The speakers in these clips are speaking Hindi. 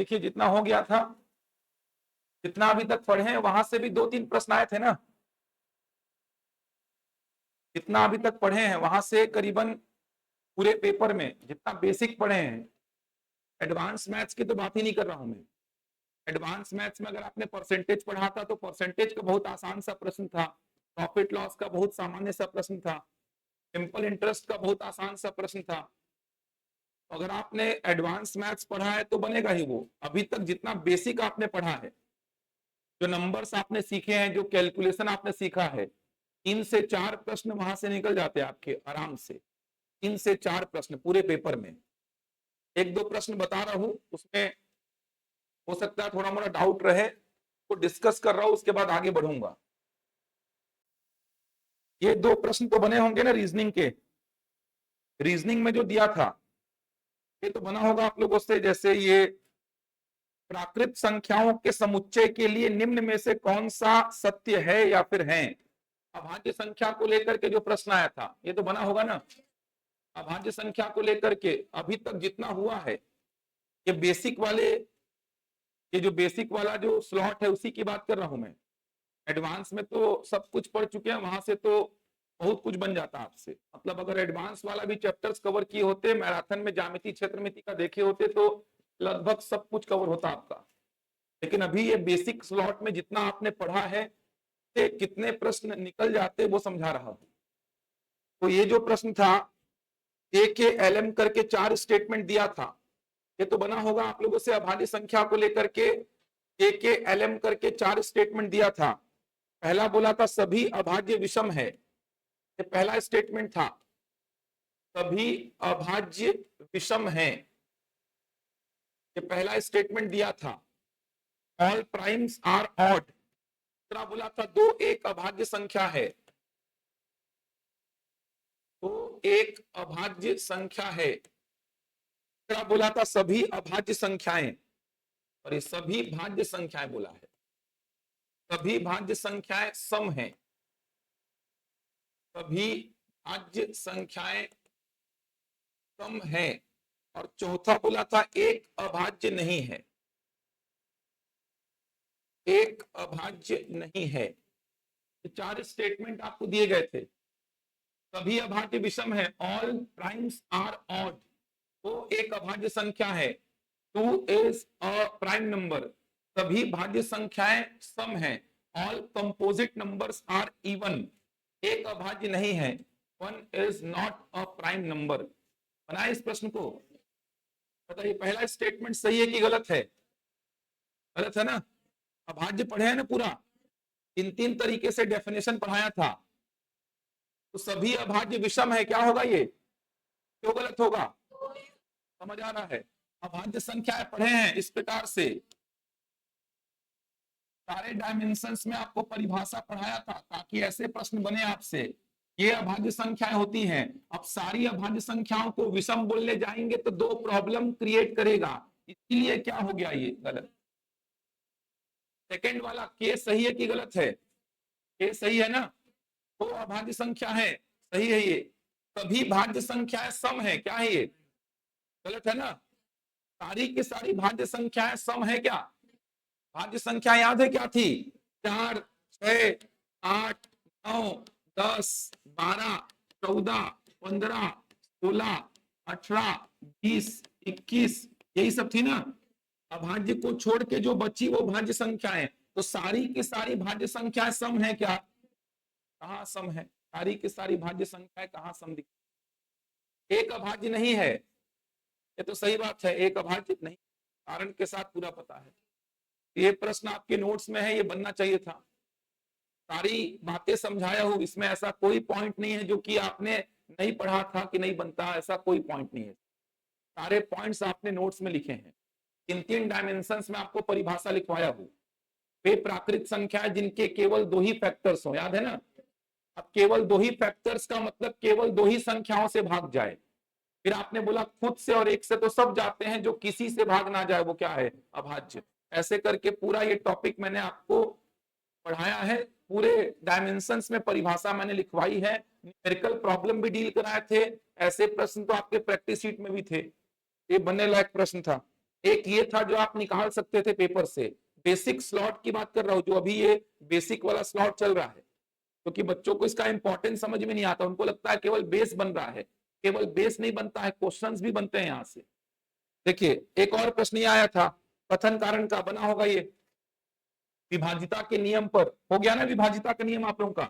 देखिए जितना हो गया था, जितना अभी तक पढ़े हैं वहां से भी 2-3 प्रश्न आए थे ना। जितना अभी तक पढ़े हैं वहां से करीबन पूरे पेपर में जितना बेसिक पढ़े हैं, एडवांस मैथ्स की तो बात ही नहीं कर रहा हूं मैं। एडवांस मैथ्स में अगर आपने परसेंटेज पढ़ा था तो परसेंटेज का बहुत आसान सा प्रश्न था, प्रॉफिट लॉस का बहुत सामान्य सा प्रश्न था, सिंपल इंटरेस्ट का बहुत आसान सा प्रश्न था। अगर आपने एडवांस मैथ्स पढ़ा है तो बनेगा ही वो। अभी तक जितना बेसिक आपने पढ़ा है, जो नंबर्स आपने सीखे हैं, जो कैलकुलेशन आपने सीखा है, 3 से 4 प्रश्न वहां से निकल जाते हैं आपके आराम से। 3 से 4 प्रश्न पूरे पेपर में। 1-2 प्रश्न बता रहा हूं, उसमें हो सकता है थोड़ा मोड़ा डाउट रहे तो डिस्कस कर रहा हूं, उसके बाद आगे बढ़ूंगा। ये 2 प्रश्न तो बने होंगे ना रीजनिंग के। रीजनिंग में जो दिया था ये तो बना होगा आप लोगों से, जैसे ये प्राकृत संख्याओं के समुच्चय के लिए निम्न में से कौन सा सत्य है या फिर है। अभाज्य संख्या को लेकर के जो प्रश्न आया था ये तो बना होगा ना। अभाज्य संख्या को लेकर के अभी तक जितना हुआ है, ये बेसिक वाले, ये जो बेसिक वाला जो स्लॉट है उसी की बात कर रहा हूं मैं। एडवांस में तो सब कुछ पढ़ चुके हैं, वहां से तो बहुत कुछ बन जाता आपसे। मतलब अगर एडवांस वाला भी चैप्टर्स कवर किए होते, मैराथन में ज्यामिति क्षेत्रमिति का देखे होते तो लगभग सब कुछ कवर होता आपका। लेकिन अभी ये बेसिक स्लॉट में जितना आपने पढ़ा है से कितने प्रश्न निकल जाते वो समझा रहा हूं। तो ये जो प्रश्न था, ए के एल एम करके 4 स्टेटमेंट दिया था, ये तो बना होगा आप लोगों से। अभाज्य संख्या को लेकर के ए के एल एम करके 4 स्टेटमेंट दिया था। पहला बोला था सभी अभाज्य विषम है, ये पहला स्टेटमेंट था, सभी अभाज्य विषम है, ये पहला स्टेटमेंट दिया था। ऑल प्राइम्स आर ऑड, दूसरा बोला था 2 एक अभाज्य संख्या है, तो एक अभाज्य संख्या है। तीसरा बोला था सभी अभाज्य संख्याएं, और ये सभी भाज्य संख्याएं बोला है, सभी भाज्य संख्याएं सम है, सभी भाज्य संख्याएं सम है। और चौथा बोला था एक अभाज्य नहीं है, एक अभाज्य नहीं है। 4 स्टेटमेंट आपको दिए गए थे। सभी अभाज्य विषम है, ऑल प्राइम्स आर ऑड, वो एक अभाज्य संख्या है, 2 इज अ प्राइम नंबर, सभी भाज्य संख्याएं सम है, all composite numbers are even, एक अभाज्य नहीं है, 1 is not a prime number. बनाए इस प्रश्न को, बताइए पहला स्टेटमेंट सही है कि गलत है। गलत है ना। अभाज्य पढ़े हैं ना पूरा, 3 तरीके से डेफिनेशन पढ़ाया था। तो सभी अभाज्य विषम है, क्या होगा ये, क्यों गलत होगा, समझ आ रहा है। अभाज्य संख्याएं पढ़े हैं इस प्रकार से, सारे डायमेंशंस में आपको परिभाषा पढ़ाया था ताकि ऐसे प्रश्न बने आपसे। ये अभाज्य संख्याएं होती हैं। अब सारी अभाज्य संख्याओं को विषम बोलने जाएंगे तो 2 प्रॉब्लम क्रिएट करेगा, इसलिए क्या हो गया ये गलत। सेकंड वाला के सही है कि गलत है, के सही है ना, तो अभाज्य संख्या है, सही है ये। सभी भाज्य संख्याएं सम है, क्या है ये, गलत है ना। सारी की सारी भाज्य संख्याएं सम है क्या, भाज्य संख्या याद है क्या थी, 4, 6, 8, 9, 10, 12, 14, 15, 16, 18, 20, 21, यही सब थी ना। अभाज्य को छोड़ के जो बची वो भाज्य संख्याएं, तो सारी की सारी भाज्य संख्याएं सम है क्या, कहां सम है, सारी की सारी भाज्य संख्याएं कहां सम दिख, एक अभाज्य नहीं है, ये तो सही बात है, एक अभाज्य नहीं, कारण के साथ पूरा पता है। ये प्रश्न आपके नोट्स में है, ये बनना चाहिए था। सारी बातें समझाया हूं, इसमें ऐसा कोई पॉइंट नहीं है जो कि आपने नहीं पढ़ा था कि नहीं बनता, ऐसा कोई पॉइंट नहीं है। सारे पॉइंट्स आपने नोट्स में लिखे हैं। 3 डायमेंशंस में आपको परिभाषा लिखवाया हूं। वे प्राकृत संख्या जिनके केवल 2 ही फैक्टर्स हो, याद है ना। अब केवल 2 ही फैक्टर्स का मतलब केवल 2 ही संख्याओं से भाग जाए। फिर आपने बोला खुद से और एक से तो सब जाते हैं, जो किसी से भाग ना जाए वो क्या है, अभाज्य। ऐसे करके पूरा ये टॉपिक मैंने आपको पढ़ाया है, पूरे डायमेंशंस में परिभाषा मैंने लिखवाई है, न्यूमेरिकल प्रॉब्लम भी डील कराए थे। ऐसे प्रश्न तो आपके प्रैक्टिस शीट में भी थे, ये बनने लायक प्रश्न था। एक ये था जो आप निकाल सकते थे पेपर से, बेसिक स्लॉट की बात कर रहा हूं, जो अभी ये बेसिक वाला स्लॉट चल रहा है, क्योंकि बच्चों को इसका इंपॉर्टेंस समझ में नहीं आता, उनको लगता है केवल बेस बन रहा है, केवल बेस नहीं बनता है, क्वेश्चंस भी बनते हैं यहां से। देखिए एक और प्रश्न ये आया था, कथन कारण का बना होगा ये, विभाजिता के नियम पर, हो गया ना विभाजिता का नियम आप लोगों का,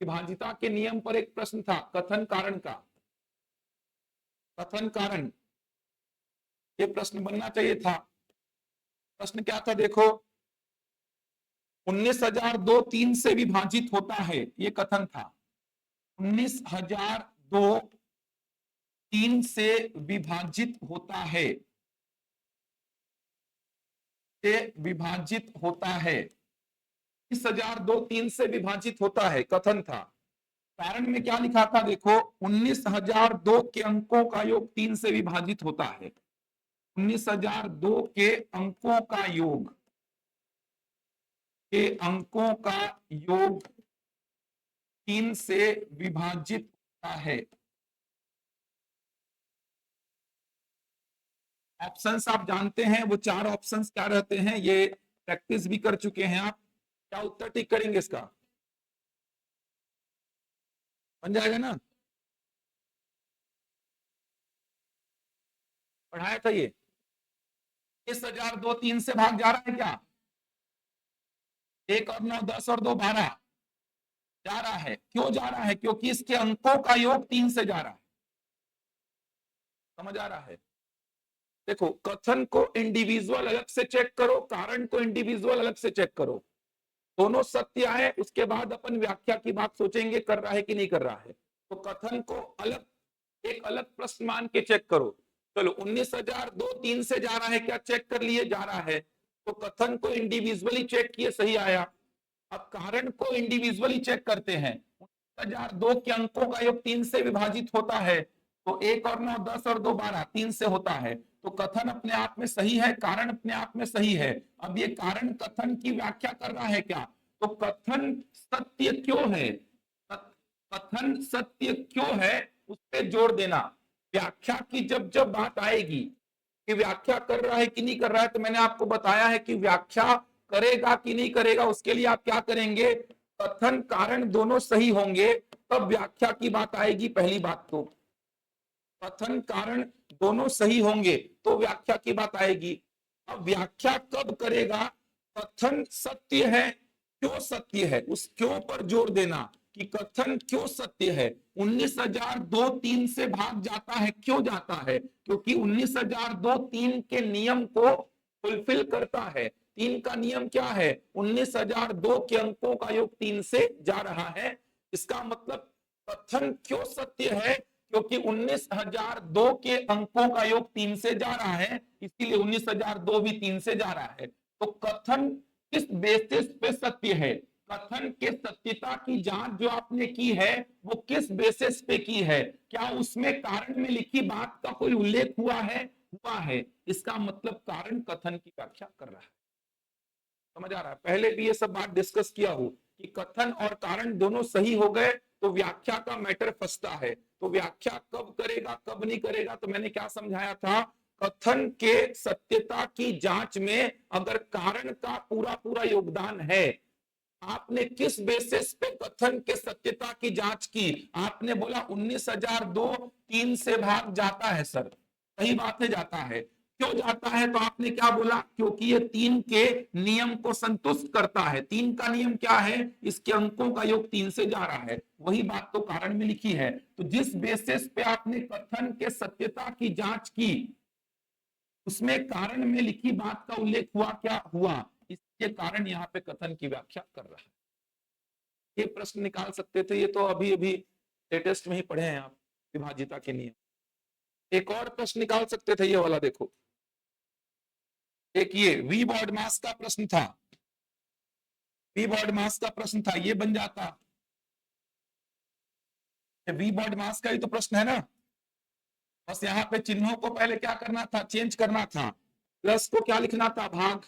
विभाजिता के नियम पर एक प्रश्न था कथन कारण का, कथन कारण, ये प्रश्न बनना चाहिए था। प्रश्न क्या था देखो, 19,002 3 से विभाजित होता है, ये कथन था, 19,002 3 से विभाजित होता है, से विभाजित होता है, 19,002 3 से विभाजित होता है, कथन था। कारण में क्या लिखा था देखो, 19,002 के अंकों का योग 3 से विभाजित होता है, 19,002 के अंकों का योग, के अंकों का योग 3 से विभाजित होता है। ऑप्शंस आप जानते हैं, वो 4 ऑप्शंस क्या रहते हैं, ये प्रैक्टिस भी कर चुके हैं आप। क्या उत्तर टिक करेंगे इसका, बन जाएगा ना, पढ़ाया था ये। 20,002 3 से भाग जा रहा है क्या, 1 और 9 10 और 2 12 जा रहा है, क्यों जा रहा है, क्योंकि इसके अंकों का योग 3 से जा रहा है, समझ आ रहा है। देखो कथन को इंडिविजुअल अलग से चेक करो, कारण को इंडिविजुअल अलग से चेक करो, दोनों सत्य आए उसके बाद अपन व्याख्या की बात सोचेंगे कर रहा है कि नहीं कर रहा है। तो कथन को अलग, एक अलग प्रश्न मान के चेक करो। चलो 19,002 3 से जा रहा है, क्या चेक कर लिए, जा रहा है, तो कथन को इंडिविजुअली चेक किए, सही आया। अब कारण को इंडिविजुअली चेक करते हैं, 19,002 के अंकों का योग 3 से विभाजित होता है, तो 1 और 9 10 और 2 12 3 से होता है, तो कथन अपने आप में सही है, कारण अपने आप में सही है। अब ये कारण कथन की व्याख्या कर रहा है क्या, तो कथन सत्य क्यों है, कथन सत्य क्यों है उस पर जोर देना। व्याख्या की जब जब बात आएगी कि व्याख्या कर रहा है कि नहीं कर रहा है, तो मैंने आपको बताया है कि व्याख्या करेगा कि नहीं करेगा, उसके लिए आप क्या करेंगे, कथन कारण दोनों सही होंगे तब व्याख्या की बात आएगी। पहली बात तो कथन कारण दोनों सही होंगे तो व्याख्या की बात आएगी। अब व्याख्या कब करेगा, कथन सत्य है, क्यों सत्य है, उस क्यों पर जोर देना कि कथन क्यों सत्य है। 19,002 3 से भाग जाता है, क्यों जाता है, क्योंकि 19,002 3 के नियम को फुलफिल करता है। 3 का नियम क्या है, 19,002 के अंकों का योग 3 से जा रहा है, इसका मतलब कथन क्यों सत्य है, क्योंकि 19,002 के अंकों का योग 3 से जा रहा है, इसीलिए 19,002 भी 3 से जा रहा है। तो कथन किस बेसिस पे सत्य है, कथन के सत्यता की जांच जो आपने की है वो किस बेसिस पे की है, क्या उसमें कारण में लिखी बात का कोई उल्लेख हुआ है, हुआ है, इसका मतलब कारण कथन की व्याख्या कर रहा है। समझ आ रहा है, पहले भी ये सब बात डिस्कस किया हो कि कथन और कारण दोनों सही हो गए तो व्याख्या का मैटर फंसता है। तो व्याख्या कब करेगा कब नहीं करेगा, तो मैंने क्या समझाया था, कथन के सत्यता की जांच में अगर कारण का पूरा पूरा योगदान है, आपने किस बेसिस पे कथन के सत्यता की जांच की, आपने बोला 19,002 3 से भाग जाता है सर, सही बात है जाता है, क्यों जाता है, तो आपने क्या बोला, क्योंकि ये 3 के नियम को संतुष्ट करता है। 3 का नियम क्या है, इसके अंकों का योग 3 से जा रहा है, वही बात तो कारण में लिखी है। तो जिस बेसिस पे आपने कथन के सत्यता की जांच की उसमें कारण में लिखी बात का उल्लेख हुआ, क्या हुआ, इसके कारण यहाँ पे कथन की व्याख्या कर रहा है। ये प्रश्न निकाल सकते थे, ये तो अभी अभी लेटेस्ट में ही पढ़े हैं आप, विभाजिता के नियम। एक और प्रश्न निकाल सकते थे, ये वाला देखो, एक ये वी बॉड मास का प्रश्न था, वी बॉड मास का प्रश्न था, ये बन जाता, वी बॉड मास का ही तो प्रश्न है ना, बस यहाँ पे चिन्हों को पहले क्या करना था, चेंज करना था, प्लस को क्या लिखना था, भाग,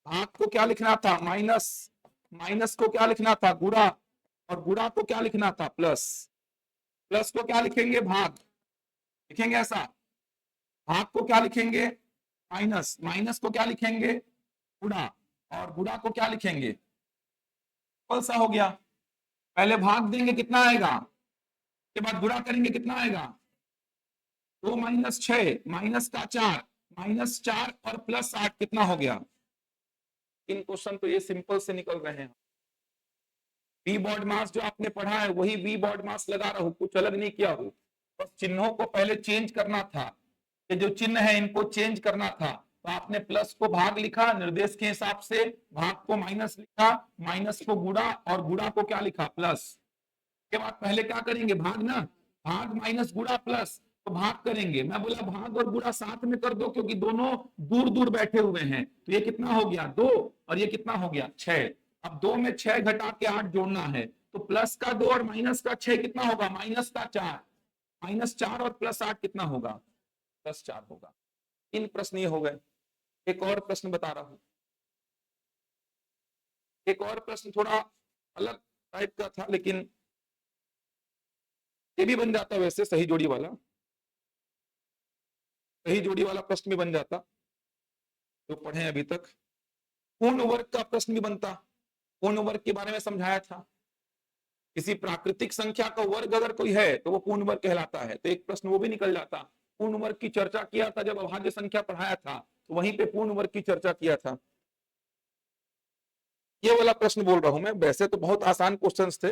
भाग को क्या लिखना था, माइनस, माइनस को क्या लिखना था, गुणा, और गुणा को क्या लिखना था, प्लस, प्लस को क्या लिखेंगे, भाग, लिखेंगे ऐसा। भाग को क्या लिखेंगे, माइनस, माइनस को क्या लिखेंगे, गुणा, और गुणा को क्या लिखेंगे, सिंपल सा हो गया। पहले भाग देंगे कितना आएगा, के बाद गुणा करेंगे कितना आएगा, 2 माइनस 6 माइनस का 4, माइनस 4 और प्लस 8 कितना हो गया। इन क्वेश्चन तो ये सिंपल से निकल रहे हैं। वी बॉड मास जो आपने पढ़ा है वही वी बॉड मास लगा रहा हूं, कुछ अलग नहीं किया हूं, बस चिन्हों को पहले चेंज करना था, ये जो चिन्ह है इनको चेंज करना था। तो आपने प्लस को भाग लिखा निर्देश के हिसाब से, भाग को माइनस लिखा, माइनस को गुणा, और गुणा को क्या लिखा, प्लस। के बाद पहले क्या करेंगे, भाग ना, भाग माइनस गुणा प्लस, तो भाग करेंगे, मैं बोला भाग और गुणा साथ में कर दो क्योंकि दोनों दूर दूर बैठे हुए हैं। तो ये कितना हो गया 2, और ये कितना हो गया 6। अब 2 में 6 घटा के 8 जोड़ना है, तो प्लस का 2 और माइनस का 6 कितना होगा, माइनस का 4, माइनस 4 और प्लस 8 कितना होगा, प्लस 4 होगा। इन प्रश्न ये हो गए। एक और प्रश्न बता रहा हूं, एक और प्रश्न थोड़ा अलग टाइप का था, लेकिन ये भी बन जाता वैसे, सही जोड़ी वाला, सही जोड़ी वाला प्रश्न भी बन जाता जो पढ़े अभी तक। पूर्ण वर्ग का प्रश्न भी बनता, पूर्ण वर्ग के बारे में समझाया था, किसी प्राकृतिक संख्या का वर्ग अगर कोई है तो वो पूर्ण वर्ग कहलाता है, तो एक प्रश्न वो भी निकल जाता। पूर्ण वर्ग की चर्चा किया था जब अभाज्य संख्या पढ़ाया था, तो वहीं पे पूर्ण वर्ग की चर्चा किया था। ये वाला प्रश्न बोल रहा हूं मैं, वैसे तो बहुत आसान क्वेश्चंस थे,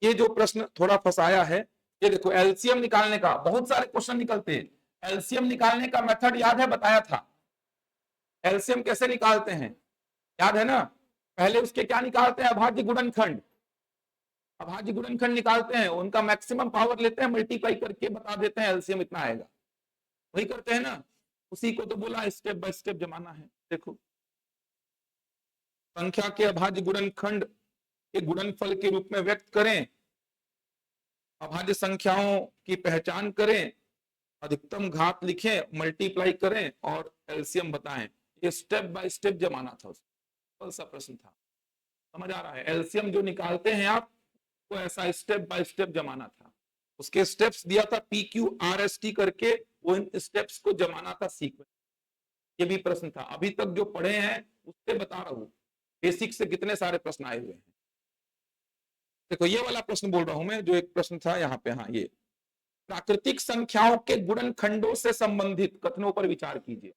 ये जो प्रश्न थोड़ा फंसाया है। ये देखो एलसीएम निकालने का बहुत सारे क्वेश्चन निकलते हैं, एलसीएम निकालने का मेथड याद है, बताया था। एलसीएम कैसे निकालते हैं याद है ना, पहले उसके क्या निकालते हैं, अभाज्य गुणनखंड, अभाज्य गुणनखंड निकालते हैं, उनका मैक्सिमम पावर लेते हैं, मल्टीप्लाई करके बता देते हैं एलसीएम इतना आएगा, वही करते हैं ना, उसी को तो बोला स्टेप बाय स्टेप जमाना है। देखो संख्या के अभाज्य गुणनखंड के गुणनफल के रूप में व्यक्त करें, अभाज्य संख्याओं की पहचान करें, अधिकतम घात लिखें, मल्टीप्लाई करें और एलसीएम बताएं। ये स्टेप बाय स्टेप जमाना था, कौन सा प्रश्न था, समझ आ रहा है। एलसीएम जो निकालते हैं आप, तो ऐसा स्टेप बाय स्टेप जमाना था, उसके स्टेप्स दिया था PQRST करके, वो इन स्टेप्स को जमाना था सीक्वेंस। ये भी प्रश्न था, अभी तक जो पढ़े हैं उससे बता रहा हूं बेसिक से कितने सारे प्रश्न आए हुए हैं। देखो ये वाला प्रश्न बोल रहा हूं मैं, जो एक प्रश्न था यहाँ पे, हाँ ये प्राकृतिक संख्याओं के गुणनखंडों से संबंधित कथनों पर विचार कीजिए,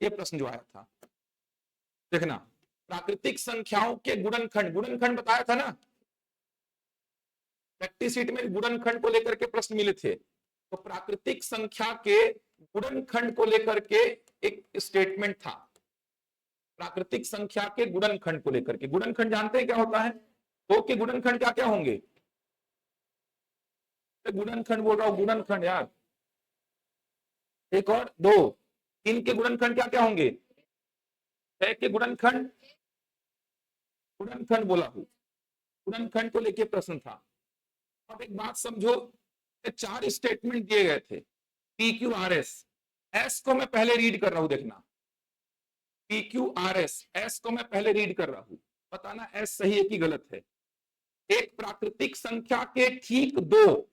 ये प्रश्न जो आया था। देखना प्राकृतिक संख्याओं के गुणनखंड, गुणनखंड बताया था ना, प्रैक्टिस शीट में गुणनखंड को लेकर के प्रश्न मिले थे, तो प्राकृतिक संख्या के गुणनखंड को लेकर के एक स्टेटमेंट था, प्राकृतिक संख्या के गुणनखंड को लेकर के। गुणनखंड जानते हैं क्या होता है, दो के गुणनखंड क्या क्या होंगे, गुणनखंड बोल रहा हूं, गुणनखंड यार, एक और दो, तीन के गुणनखंड क्या क्या होंगे, 6 के गुणनखंड, गुणनखंड बोला हूं, गुणनखंड को लेके प्रश्न था। अब एक बात समझो, 4 स्टेटमेंट दिए गए थे, PQRS, एस को मैं पहले रीड कर रहा हूं, देखना PQRS, एस को मैं पहले रीड कर रहा हूं, बताना एस सही है कि गलत है। एक प्राकृतिक संख्या के ठीक दो,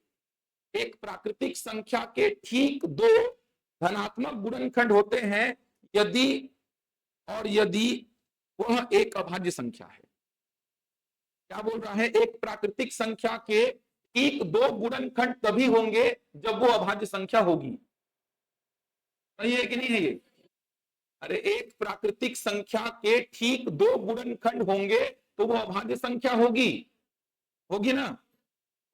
एक प्राकृतिक संख्या के ठीक दो धनात्मक गुणनखंड होते हैं यदि, और यदि वह एक अभाज्य संख्या है। क्या बोल रहा है, एक प्राकृतिक संख्या के ठीक 2 गुणनखंड तभी होंगे जब वो अभाज्य संख्या होगी, सही है कि नहीं है ये। अरे एक प्राकृतिक संख्या के ठीक 2 गुणनखंड होंगे तो वो अभाज्य संख्या होगी, होगी ना,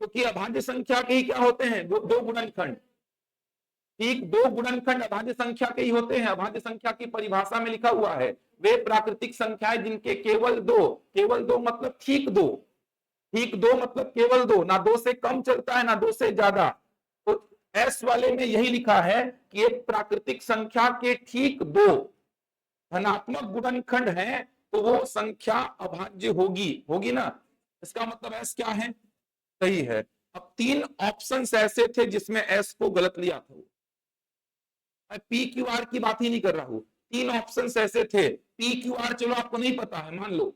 क्योंकि अभाज्य संख्या के ही क्या होते हैं, दो गुणनखंड, ठीक 2 गुणनखंड अभाज्य संख्या के ही होते हैं। अभाज्य संख्या की परिभाषा में लिखा हुआ है वे प्राकृतिक संख्याएं जिनके केवल दो मतलब ठीक 2, ठीक 2 मतलब केवल 2, ना 2 से कम चलता है ना 2 से ज्यादा। तो एस वाले में यही लिखा है कि एक प्राकृतिक संख्या के ठीक 2 धनात्मक गुणनखंड है तो वो संख्या अभाज्य होगी, होगी ना, इसका मतलब एस क्या है, सही है। अब 3 ऑप्शंस ऐसे थे जिसमें एस को गलत लिया था, मैं PQR की बात ही नहीं कर रहा हूं, 3 ऑप्शंस ऐसे थे, PQR चलो आपको नहीं पता है मान लो,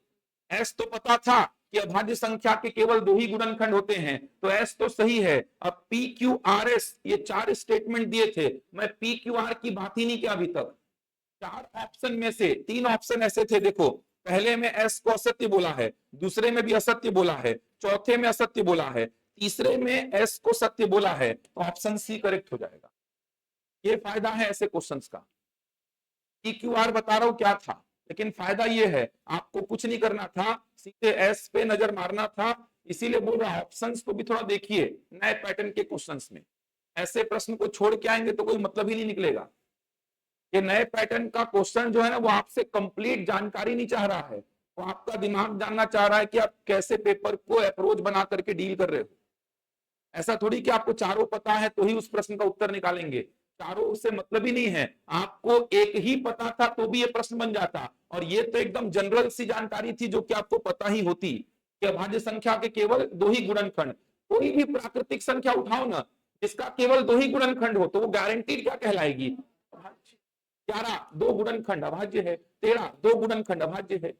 एस तो पता था कि अभाज्य संख्या के केवल दो ही गुणनखंड होते हैं, तो एस तो सही है। अब पी क्यू आर एस, ये 4 स्टेटमेंट दिए थे, मैं पी क्यू आर की बात ही नहीं किया अभी तक। 4 ऑप्शन में से 3 ऑप्शन ऐसे थे, देखो पहले में एस को असत्य बोला है, दूसरे में भी असत्य बोला है, चौथे में असत्य बोला है, तीसरे में एस को सत्य बोला है, तो ऑप्शन सी करेक्ट हो जाएगा। ये फायदा है ऐसे क्वेश्चंस का। पी क्यू आर बता रहा हूं क्या था, लेकिन फायदा ये है आपको कुछ नहीं करना था, सीधे एस पे नजर मारना था। इसीलिए बोल रहा ऑप्शंस को भी थोड़ा देखिए नए पैटर्न के क्वेश्चंस में। ऐसे प्रश्न को छोड़ के आएंगे तो कोई मतलब ही नहीं निकलेगा। ये नए पैटर्न का क्वेश्चन जो है ना, वो आपसे कंप्लीट जानकारी नहीं चाह रहा है, वो आपका दिमाग जानना चाह रहा है कि आप कैसे पेपर को अप्रोच बना करके डील कर रहे हो। ऐसा थोड़ी कि आपको चारों पता है तो ही उस प्रश्न का उत्तर निकालेंगे, चारों उससे मतलब ही नहीं है। आपको एक ही पता था तो भी ये प्रश्न बन जाता, और ये तो एकदम जनरल सी जानकारी थी जो कि आपको पता ही होती कि अभाज्य संख्या के केवल दो ही गुणनखंड। कोई भी प्राकृतिक संख्या उठाओ ना जिसका केवल दो ही गुणनखंड हो, तो वो गारंटीड क्या कहलाएगी? 11 दो गुणनखंड अभाज्य है, 13 दो गुणनखंड अभाज्य है,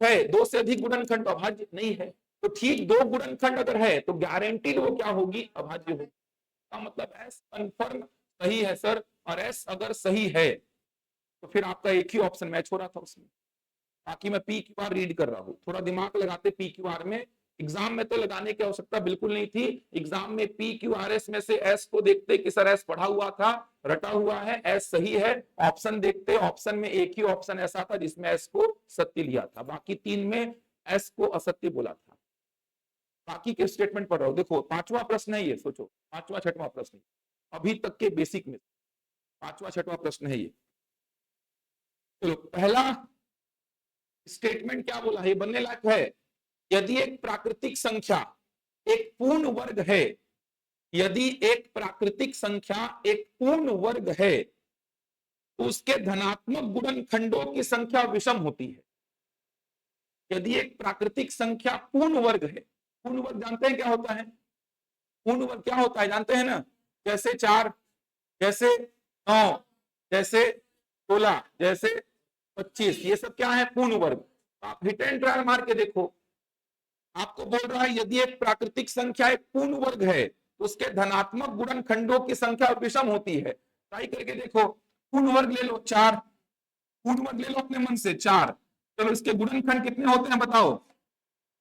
6 दो से अधिक गुणनखंड अभाज्य नहीं है। तो ठीक दो गुणनखंड अगर है तो गारंटीड वो क्या होगी? अभाज्य होगी। का मतलब एस कंफर्म सही है सर, और एस अगर सही है तो फिर आपका एक ही ऑप्शन मैच हो रहा था उसमें। बाकी मैं पी क्यू आर रीड कर रहा हूं, थोड़ा दिमाग लगाते पी क्यू आर में। एग्जाम में तो लगाने की आवश्यकता बिल्कुल नहीं थी, एग्जाम में पी क्यू आर एस में से एस को देखते कि सर एस पढ़ा हुआ था, रटा हुआ है, एस सही है, ऑप्शन देखते, ऑप्शन में एक ही ऑप्शन ऐसा था जिसमें एस को सत्य लिया था, बाकी 3 में एस को असत्य बोला था। बाकी के स्टेटमेंट पढ़ रहा हूं, देखो 5वां प्रश्न है ये, सोचो 5वां 6वां प्रश्न अभी तक के बेसिक में 5वां 6वां प्रश्न है ये। चलो पहला स्टेटमेंट क्या बोला है, बनने लायक है। यदि एक प्राकृतिक संख्या एक पूर्ण वर्ग है, यदि एक प्राकृतिक संख्या एक पूर्ण वर्ग है तो उसके धनात्मक गुणनखंडों की संख्या विषम होती है। यदि एक प्राकृतिक संख्या पूर्ण वर्ग है, पूर्ण वर्ग जानते हैं क्या होता है? पूर्ण वर्ग क्या होता है जानते हैं ना? जैसे 4, जैसे 9, जैसे 16, जैसे 25, ये सब क्या है? पूर्ण वर्ग। आप हिट एंड ट्रायल मार के देखो, आपको बोल रहा है यदि एक प्राकृतिक संख्या एक पूर्ण वर्ग है तो उसके धनात्मक गुणनखंडों की संख्या विषम होती है। ट्राई करके देखो, पूर्ण वर्ग ले लो 4, पूर्ण वर्ग ले लो अपने मन से 4, चलो इसके गुणनखंड कितने होते हैं बताओ?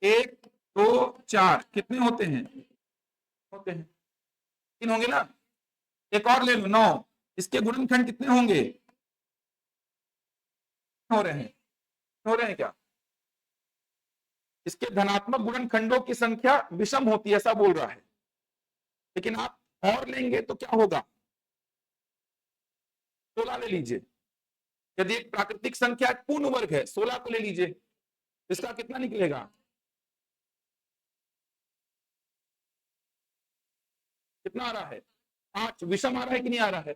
1 2 4 कितने होते हैं? होते हैं 3 होंगे ना। एक और ले लो 9, इसके गुणनखंड कितने होंगे? हो रहे हैं, हो रहे हैं क्या? इसके धनात्मक गुणनखंडों की संख्या विषम होती है ऐसा बोल रहा है। लेकिन आप और लेंगे तो क्या होगा? 16 ले लीजिए। यदि एक प्राकृतिक संख्या एक पूर्ण वर्ग है, 16 को ले लीजिए, इसका कितना निकलेगा? कितना आ रहा है? 5। विषम आ रहा है कि नहीं आ रहा है?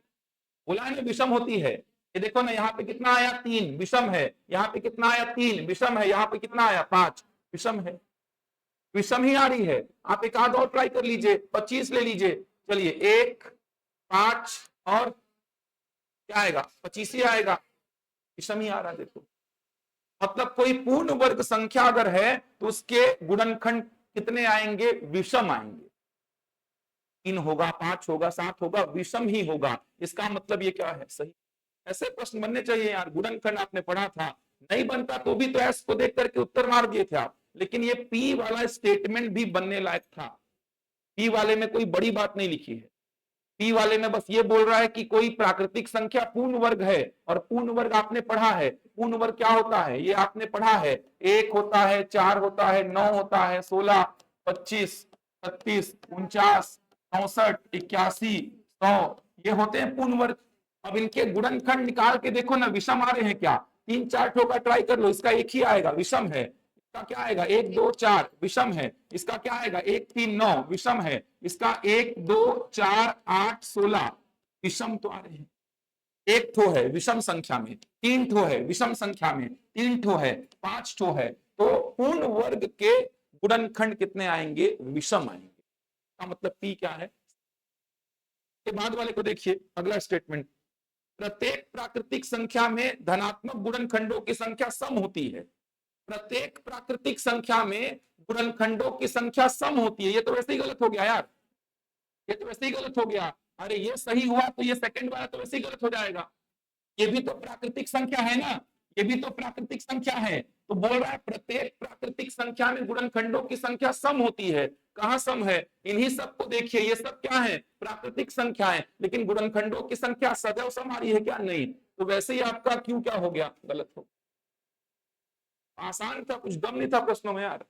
बोला है ना विषम होती है। ये देखो ना, यहाँ पे कितना आया? 3 विषम है, यहाँ पे कितना आया? 3 विषम है, यहाँ पे कितना आया? 5 विषम है, विषम ही आ रही है। आप एक आध और ट्राई कर लीजिए, 25 ले लीजिए। चलिए 1 5 और क्या आएगा? 25 ही आएगा, विषम ही आ रहा है। देखो मतलब कोई पूर्ण वर्ग संख्या अगर है तो उसके गुणनखंड कितने आएंगे? विषम आएंगे। 3 होगा, 5 होगा, 7 होगा, विषम ही होगा। इसका मतलब ये क्या है? सही। ऐसे प्रश्न बनने चाहिए यार। गुणनखंड आपने पढ़ा था, नहीं बनता तो भी तो एस को देख करके उत्तर मार दिए थे आप, लेकिन ये पी वाला स्टेटमेंट भी बनने लायक था। पी वाले में कोई बड़ी बात नहीं लिखी है, पी वाले में बस ये बोल रहा है कि कोई प्राकृतिक संख्या पूर्ण वर्ग है, और पूर्ण वर्ग आपने पढ़ा है। पूर्ण वर्ग क्या होता है ये आपने पढ़ा है, 1 होता है, 4 होता है, 9 होता है, 16 25 36 49 64 81 100, ये होते हैं पूर्ण वर्ग। अब इनके गुणनखंड निकाल के देखो ना, विषम आ रहे हैं क्या? 3 4 ठोका ट्राई कर लो, इसका एक ही आएगा, विषम है। इसका क्या आएगा? 1 2 4 विषम है। इसका क्या आएगा? 1 3 9 विषम है। इसका 1 2 4 8 16 विषम तो आ रहे हैं। एक ठो है विषम संख्या में, 3 ठो है विषम संख्या में, 3 ठो है, 5 ठो है, तो पूर्ण वर्ग के गुणनखंड कितने आएंगे? विषम आएंगे। का मतलब पी क्या है? के बाद वाले को देखिए, अगला स्टेटमेंट, प्रत्येक प्राकृतिक संख्या में धनात्मक गुणनखंडों की संख्या सम होती है। प्रत्येक प्राकृतिक संख्या में गुणनखंडों की संख्या सम होती है। ये तो वैसे ही गलत हो गया यार, ये तो वैसे ही गलत हो गया। अरे ये सही हुआ तो ये सेकंड वाला तो वैसे ही गलत हो जाएगा। ये भी तो प्राकृतिक संख्या है ना, ये भी तो प्राकृतिक संख्या है। तो बोल रहा है प्रत्येक प्राकृतिक संख्या में गुणनखंडों की संख्या सम होती है। कहां सम है? इन्हीं सबको देखिए, ये सब क्या है? प्राकृतिक संख्या है, लेकिन गुणनखंडों की संख्या सदैव सम आ रही है क्या? नहीं। तो वैसे ही आपका क्यों क्या हो गया? गलत हो। आसान था, कुछ दम नहीं था प्रश्नों में यार,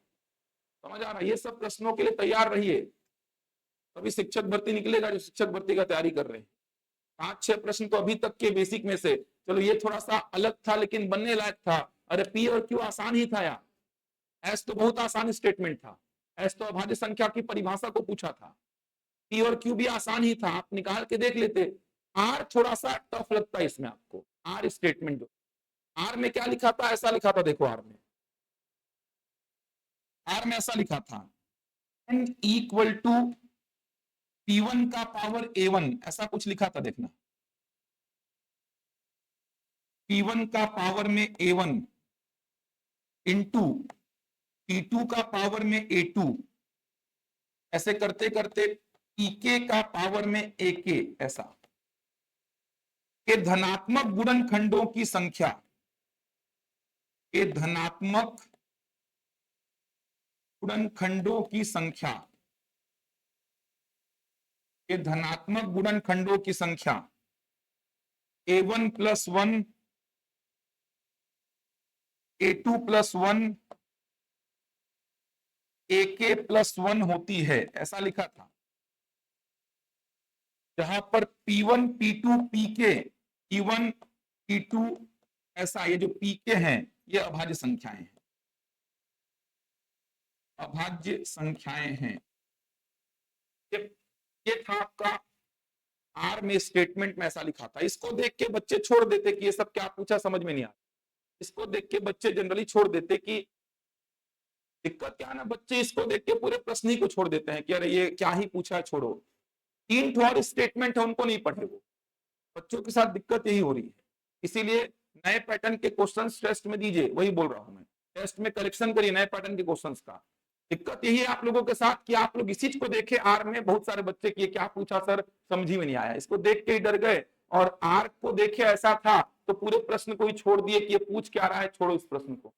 समझ आ रहा है? ये सब प्रश्नों के लिए तैयार रहिए। अभी शिक्षक भर्ती निकलेगा, जो शिक्षक भर्ती का तैयारी कर रहे हैं, 5-6 प्रश्न तो अभी तक के बेसिक में से, चलो ये थोड़ा सा अलग था लेकिन बनने लायक था। अरे पी और क्यू आसान ही था यार, एस तो बहुत आसान स्टेटमेंट था, एस तो अभाज्य संख्या की परिभाषा को पूछा था। पी और क्यू भी आसान ही था, आप निकाल के देख लेते। आर थोड़ा सा टफ लगता है इसमें आपको, आर स्टेटमेंट जो आर में क्या लिखा था, ऐसा लिखा था, देखो आर में ऐसा लिखा था, n इक्वल टू P1 का पावर A1, ऐसा कुछ लिखा था, देखना P1 का पावर में A1 इंटू P2 का पावर में A2, ऐसे करते करते PK का पावर में AK, ऐसा के धनात्मक गुणनखंडों की संख्या, के धनात्मक गुणनखंडों की संख्या, के धनात्मक गुणनखंडों की संख्या A1 plus 1, A2 plus 1, AK plus 1 होती है, ऐसा लिखा था। जहां पर P1, P2, PK, P1, P2, ऐसा, ये जो PK हैं ये अभाज्य संख्याएं हैं, अभाज्य संख्याएं हैं। ये था आपका आर में स्टेटमेंट में ऐसा लिखा था। इसको देख के बच्चे छोड़ देते कि ये सब क्या पूछा, समझ में नहीं आता। इसको देख के बच्चे जनरली छोड़ देते कि दिक्कत क्या ना, बच्चे इसको देख के पूरे प्रश्न ही को छोड़ देते हैं कि अरे ये क्या ही पूछा, छोड़ो। 3 और स्टेटमेंट है, उनको नहीं पढ़े वो। बच्चों के साथ दिक्कत यही हो रही है। इसीलिए नए पैटर्न के क्वेश्चंस टेस्ट में दीजिए, वही बोल रहा हूं मैं, टेस्ट में कलेक्शन करिए नए पैटर्न के क्वेश्चंस का। दिक्कत यही है आप लोगों के साथ कि आप लोग इस चीज को देखे, आर में बहुत सारे बच्चे किए क्या पूछा सर, समझ ही में नहीं आया, इसको देख के ही डर गए, और आर को देखे ऐसा था तो पूरे प्रश्न को ही छोड़ दिए कि ये पूछ क्या रहा है, छोड़ो इस प्रश्न को।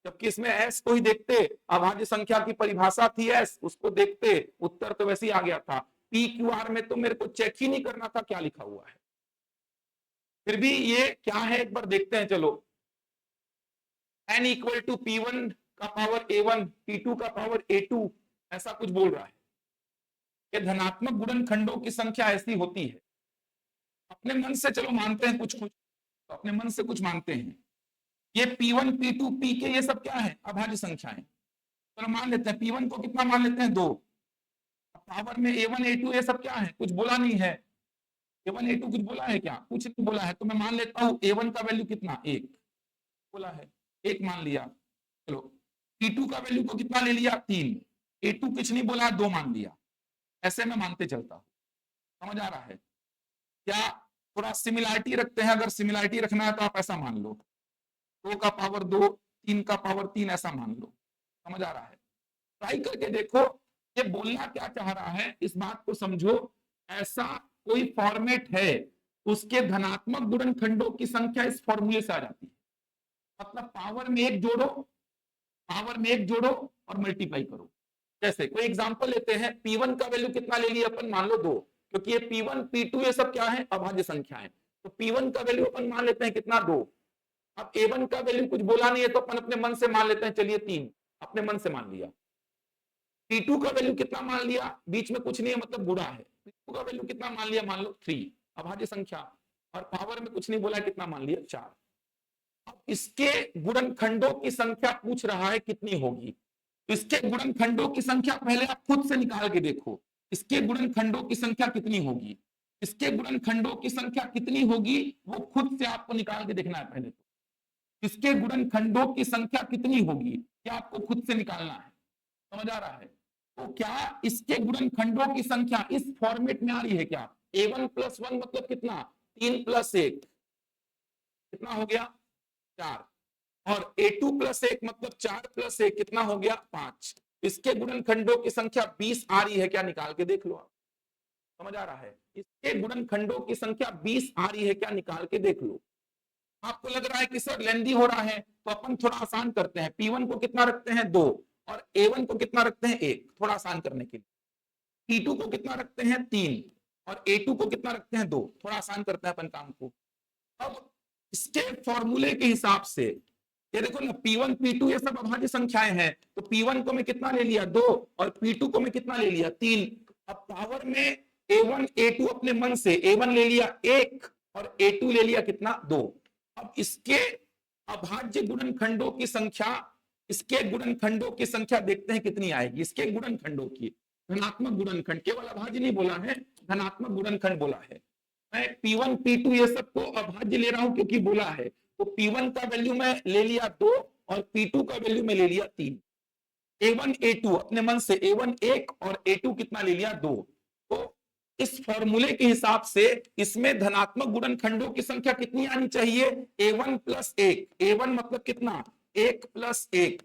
जबकि इसमें एस को ही देखते, अभाज्य संख्या की परिभाषा थी एस, उसको देखते उत्तर तो वैसे ही आ गया था। पी क्यू आर में तो मेरे को चेक ही नहीं करना था क्या लिखा हुआ है। फिर भी ये क्या है एक बार देखते हैं, चलो। n इक्वल टू P1 का पावर A1, P2 का पावर A2, ऐसा कुछ बोल रहा है कि धनात्मक गुणनखंडों की संख्या ऐसी होती है। अपने मन से चलो मानते हैं कुछ कुछ, तो अपने मन से कुछ मानते हैं। ये P1, P2, PK ये सब क्या है? अभाज्य संख्याएं। चलो मान लेते हैं P1 को कितना मान लेते हैं? 2। पावर में A1, A2 ये सब क्या है? कुछ बोला नहीं है। A1, A2 कुछ बोला है क्या? कुछ नहीं बोला है। तो मैं मान लेता हूं A1 का वैल्यू कितना? 1 बोला है, 1 मान लिया। चलो P2 का वैल्यू को कितना ले लिया? 3। A2 कुछ नहीं बोला, 2 मान लिया। ऐसे में मानते चलता हूं, समझ आ रहा है क्या? थोड़ा सिमिलरिटी रखते हैं, अगर सिमिलरिटी रखना है तो आप ऐसा मान लो, 2 का पावर 2, 3 का पावर 3, ऐसा मान लो। समझ आ रहा है? ट्राई करके देखो ये बोलना क्या चाह रहा है, इस बात को समझो। ऐसा कोई फॉर्मेट है, उसके धनात्मक गुणनखंडों की संख्या इस फॉर्मूले से आ जाती है। मतलब पावर में 1 जोड़ो, पावर में 1 जोड़ो और मल्टीप्लाई करो। जैसे कोई एग्जांपल लेते हैं, P1 का वैल्यू कितना ले लिया अपन? मान लो 2, क्योंकि ये P1, P2 ये सब क्या है? अभाज्य संख्या है। तो P1 का वैल्यू अपन मान लेते हैं कितना? 2। अब A1 का वैल्यू कुछ बोला नहीं है तो अपन अपने मन से मान लेते हैं, चलिए 3, अपने मन से मान लिया। P2 का वैल्यू कितना मान लिया? बीच में कुछ नहीं है, मतलब बुरा है। P2 का वैल्यू कितना मान लिया? मान लो 3, अभाज्य संख्या, और पावर में कुछ नहीं बोला, कितना मान लिया? 4। अब इसके गुणनखंडों की संख्या पूछ रहा है कितनी होगी। तो इसके गुणनखंडों की संख्या पहले आप खुद से निकाल के देखो, इसके गुणनखंडों की संख्या कितनी होगी। इसके गुणनखंडों की संख्या कितनी होगी वो खुद से आपको निकाल के देखना है पहले। तो इसके गुणनखंडों की संख्या कितनी होगी क्या आपको खुद से निकालना है। समझ आ रहा है? तो क्या इसके गुणनखंडों की संख्या इस फॉर्मेट में आ रही है क्या? A1 प्लस 1 मतलब कितना? 3 प्लस 1 कितना हो गया? 4। और A2 प्लस 1 मतलब 4 प्लस 1 कितना हो गया 5। इसके गुणनखंडों की संख्या 20 आ रही है क्या, निकाल के देख लो आप। समझ आ रहा है, इसके गुणनखंडों की संख्या 20 आ रही है क्या, निकाल के देख लो। आपको लग रहा है कि सर लेंदी हो रहा है, तो अपन थोड़ा आसान करते हैं। P1 को कितना रखते हैं 2 और A1 को कितना रखते हैं 1, थोड़ा आसान करने के लिए। P2 को कितना रखते हैं 3 और A2 को कितना रखते हैं 2, थोड़ा आसान करते हैं अपन काम को। अब इसके फॉर्मूले के हिसाब से ये देखो ना, P1 P2 ये सब अभाज्य संख्याएं हैं, तो P1 को मैं कितना ले लिया 2 और P2 को मैं कितना ले लिया 3। अब पावर में A1 A2 अपने मन से A1 ले लिया 1 और A2 ले लिया कितना 2। अब इसके अभाज्य गुणनखंडों की संख्या, इसके गुणनखंडों की संख्या देखते हैं कितनी आएगी। इसके गुणनखंडों की धनात्मक गुणनखंड, केवल अभाज्य नहीं बोला है, धनात्मक गुणनखंड बोला है। मैं P1 P2 ये सब को अभाज्य ले रहा हूं क्योंकि बोला है, तो P1 का वैल्यू मैं ले लिया 2 और P2 का वैल्यू मैं ले लिया 3। A1 A2 अपने मन से A1 1 और A2 कितना ले लिया 2। तो इस फॉर्मूले के हिसाब से इसमें धनात्मक गुणनखंडों की संख्या कितनी आनी चाहिए, A1 प्लस 1। A1 मतलब कितना 1 प्लस 1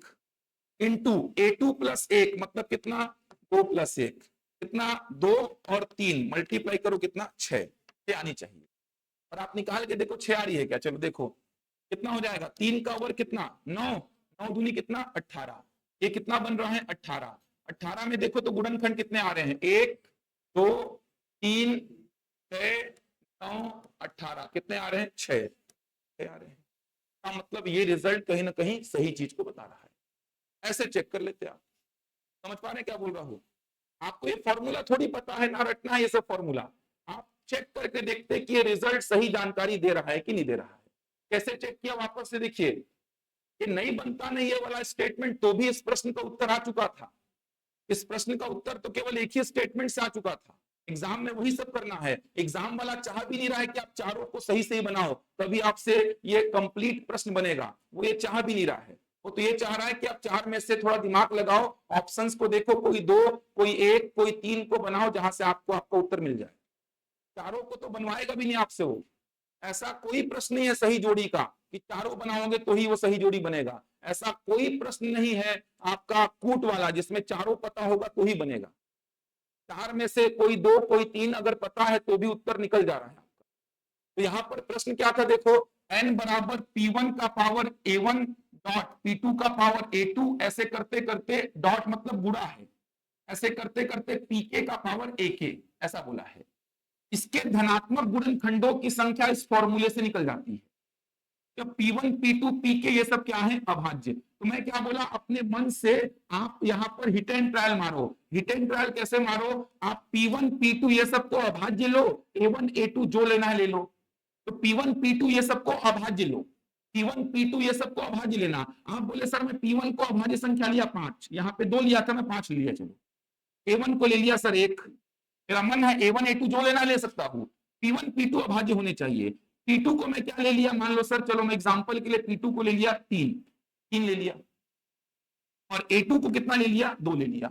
इंटू A2 प्लस 1 मतलब कितना 2 प्लस 1, कितना 2 और 3 मल्टीप्लाई करो कितना 6 आनी चाहिए। और आप निकाल के देखो 6 आ रही है क्या, चलो देखो कितना हो जाएगा, 3 का ओवर कितना 9, 9 दूनी कितना 18, ये कितना बन रहा है 18। 18 में देखो तो गुणनखंड कितने आ रहे हैं 1 2 3 6 9 18, कितने आ रहे हैं 6 आ रहे हैं। का मतलब ये रिजल्ट कहीं ना कहीं सही चीज को बता रहा है। ऐसे चेक कर लेते आप। समझ पा रहे क्या बोल रहा हूं। आपको ये फॉर्मूला थोड़ी पता है ना रटना है ये सब फॉर्मूला, आप चेक करके देखते कि ये रिजल्ट सही जानकारी दे रहा है कि नहीं दे रहा है। कैसे चेक किया, वापस से देखिए, ये नहीं बनता नहीं ये वाला स्टेटमेंट, तो भी इस प्रश्न का उत्तर आ चुका था। इस प्रश्न का उत्तर तो केवल एक ही स्टेटमेंट से आ चुका था। एग्जाम में वही सब करना है। एग्जाम वाला चाह भी नहीं रहा है कि आप चारों को सही सही बनाओ तभी आपसे ये कंप्लीट प्रश्न बनेगा, वो ये चाह भी नहीं रहा है। वो तो ये चाह रहा है कि आप चार में से थोड़ा दिमाग लगाओ, ऑप्शंस को देखो, कोई 2 कोई 1 कोई 3 को बनाओ जहां से आपको आपका उत्तर मिल जाए। चारों को तो बनवाएगा भी नहीं आपसे वो। ऐसा कोई प्रश्न नहीं है सही जोड़ी का कि चारों बनाओगे तो ही वो सही जोड़ी बनेगा। ऐसा कोई प्रश्न नहीं है आपका कूट वाला जिसमें चारों पता होगा तो ही बनेगा। चार में से कोई 2 कोई 3 अगर पता है तो भी उत्तर निकल जा रहा है आपका। तो यहां पर प्रश्न क्या था देखो, n बराबर P1 का पावर A1 डॉट P2 का पावर A2, ऐसे करते करते डॉट मतलब गुणा है, ऐसे करते करते Pk का पावर AK, ऐसा बोला है। इसके धनात्मक गुणनखंडों की संख्या इस फॉर्मूले से निकल जाती है। जब P1 P2 Pk ये सब क्या है अभाज्य, तो मैं क्या बोला अपने मन से, आप यहां पर हिट एंड ट्रायल मारो। हिट एंड ट्रायल कैसे मारो, आप P1 P2 ये सब को अभाज्य लो, A1 A2 जो लेना है ले लो। तो P1 P2 ये सब को अभाज्य लो, P1 P2 ये सब को अभाज्य लेना। आप बोले सर मैं P1 को अभाज्य संख्या लिया 5, यहाँ पे 2 लिया था मैं 5 लिया, चलो A1 को ले लिया सर 1, मेरा मन है A1 A2 जो लेना ले सकता हूँ। P1 P2 अभाज्य होने चाहिए। P2 को मैं क्या ले लिया, मान लो सर, चलो मैं एग्जांपल के लिए P2 को ले लिया 3 ले लिया, और A2 को कितना ले लिया 2 ले लिया।